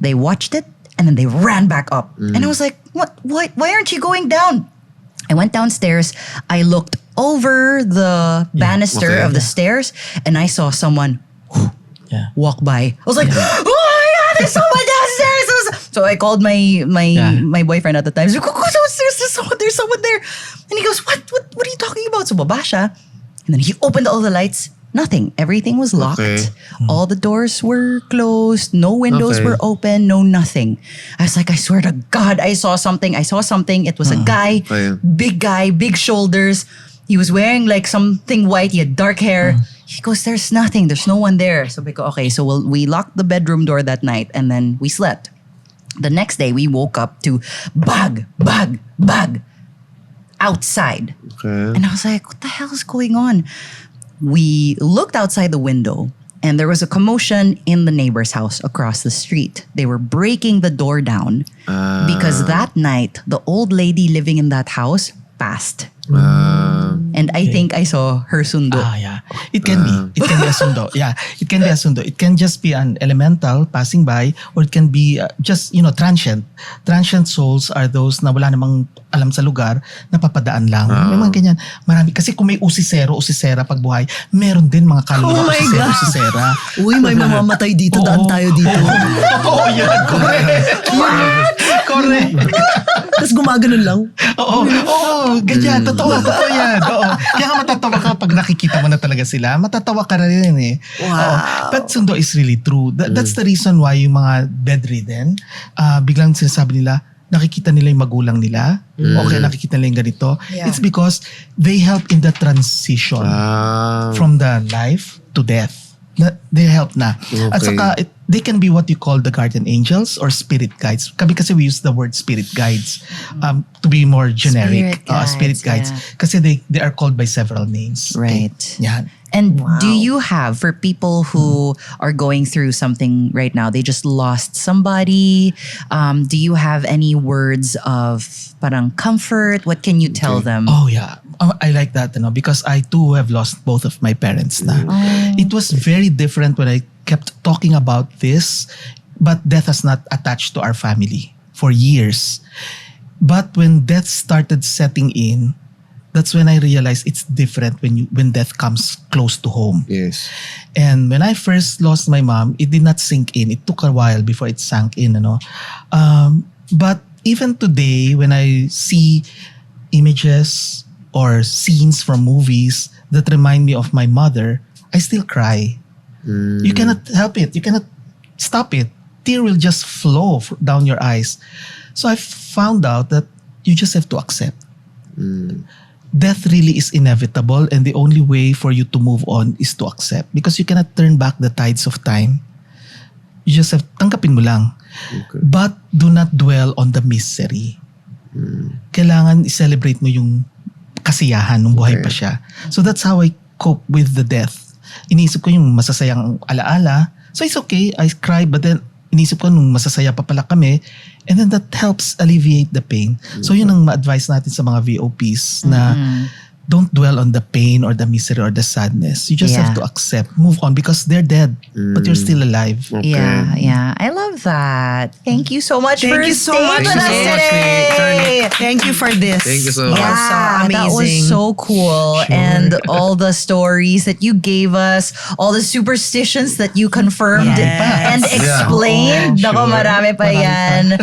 they watched it, and then they ran back up. And I was like, what? Why aren't you going down? I went downstairs, I looked over the banister of the stairs, and I saw someone walk by. I was like, oh my God, there's someone downstairs. So I called my boyfriend at the time. He's like, go downstairs, there's someone there. And he goes, what are you talking about? So baba siya. And then he opened all the lights. Nothing. Everything was locked. Okay. All the doors were closed. No windows were open. No nothing. I was like, I swear to God, I saw something. It was a guy, big shoulders. He was wearing like something white. He had dark hair. He goes, there's nothing. There's no one there. So we go, okay. So we locked the bedroom door that night and then we slept. The next day, we woke up to bag outside. Okay. And I was like, what the hell is going on? We looked outside the window and there was a commotion in the neighbor's house across the street. They were breaking the door down because that night, the old lady living in that house passed. And I think I saw her sundo. Yeah. It can be a sundo. Yeah, it can be a sundo. It can just be an elemental passing by, or it can be just, transient. Transient souls are those na wala namang alam sa lugar, napapadaan lang. May mga ganyan. Marami. Kasi kung may usisera pagbuhay, meron din mga kaluluwa usisera. Uy, may mamamatay dito, daan tayo dito. Totoo yan. Correct. Tapos gumaganon lang. Oo, ganyan. Totoo yan. Oo. Kaya nga matatawa ka pag nakikita mo na talaga sila. Matatawa ka na rin eh. Wow. But sundo is really true. That's the reason why yung mga bedridden, biglang sinasabi nila, nakikita nila yung magulang nila. Okay, nakikita nila yung ganito. Yeah. It's because they help in the transition from the life to death. They help na. Okay. At saka, they can be what you call the guardian angels or spirit guides. Kami kasi we use the word spirit guides to be more generic. Spirit guides. Yeah. Kasi they are called by several names. Right. Okay? Yan. And do you have, for people who are going through something right now, they just lost somebody, do you have any words of parang comfort? What can you tell them? Oh yeah. I like that, because I too have lost both of my parents na. It was very different when I kept talking about this, but death has not attached to our family for years. But when death started setting in, that's when I realized it's different when death comes close to home. Yes. And when I first lost my mom, it did not sink in. It took a while before it sank in, But even today, when I see images or scenes from movies that remind me of my mother, I still cry. You cannot help it. You cannot stop it. Tear will just flow down your eyes. So I found out that you just have to accept. Death really is inevitable, and the only way for you to move on is to accept, because you cannot turn back the tides of time. You just have, tanggapin mo lang. Okay. But do not dwell on the misery. Kailangan i-celebrate mo yung kasiyahan nung buhay pa siya. So that's how I cope with the death. Iniisip ko yung masasayang alaala. So it's okay, I cry, but then inisip ko nung masasaya pa pala kami, and then that helps alleviate the pain. So yun ang ma-advise natin sa mga VOPs na don't dwell on the pain or the misery or the sadness. You just have to accept, move on, because they're dead, but you're still alive. Okay. Yeah. I love that. Thank you so much for Thank you so staying much. with us Thank you so much, today. Thank you for this. Thank you so much. Yeah, amazing. that was so cool. And all the stories that you gave us, all the superstitions that you confirmed Yes. and explained. Yeah. Nako, Sure. marami pa yan.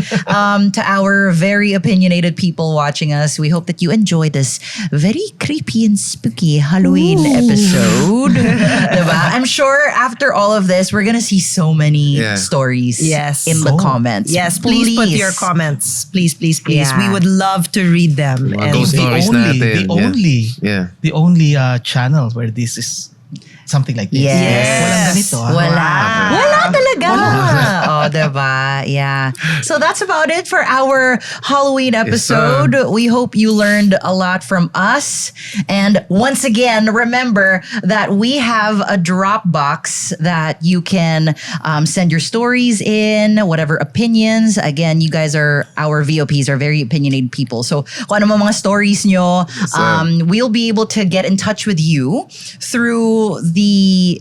To our very opinionated people watching us, we hope that you enjoy this very creepy and spooky Halloween episode. Diba? I'm sure after all of this, we're gonna see so many stories Yes. in the comments. Yes, please put your comments. Please. Yeah. We would love to read them. Mga ghost The stories natin. the only channel where this is something like this. Yes. Walang ganito. Wala talaga. Oh, diba? Yeah. So that's about it for our Halloween episode. We hope you learned a lot from us. And once again, remember that we have a Dropbox that you can send your stories in, whatever opinions. Again, you guys are, our VOPs are very opinionated people. So kung ano mga stories nyo, we'll be able to get in touch with you through the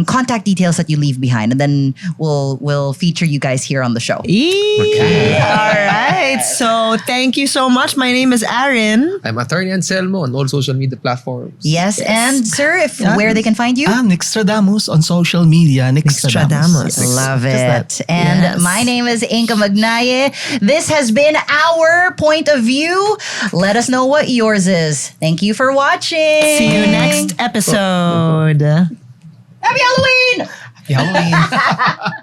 contact details that you leave behind, and then we'll feature you guys here on the show. Okay. All right. So thank you so much. My name is Aryn. I'm Attorney Anselmo on all social media platforms. Yes, and sir, where they can find you? Nickstradamus on social media. Nickstradamus. Yes. Love Just it. And my name is Inka Magnaye. This has been our point of view. Let us know what yours is. Thank you for watching. See you next episode. Happy Halloween! Happy Halloween.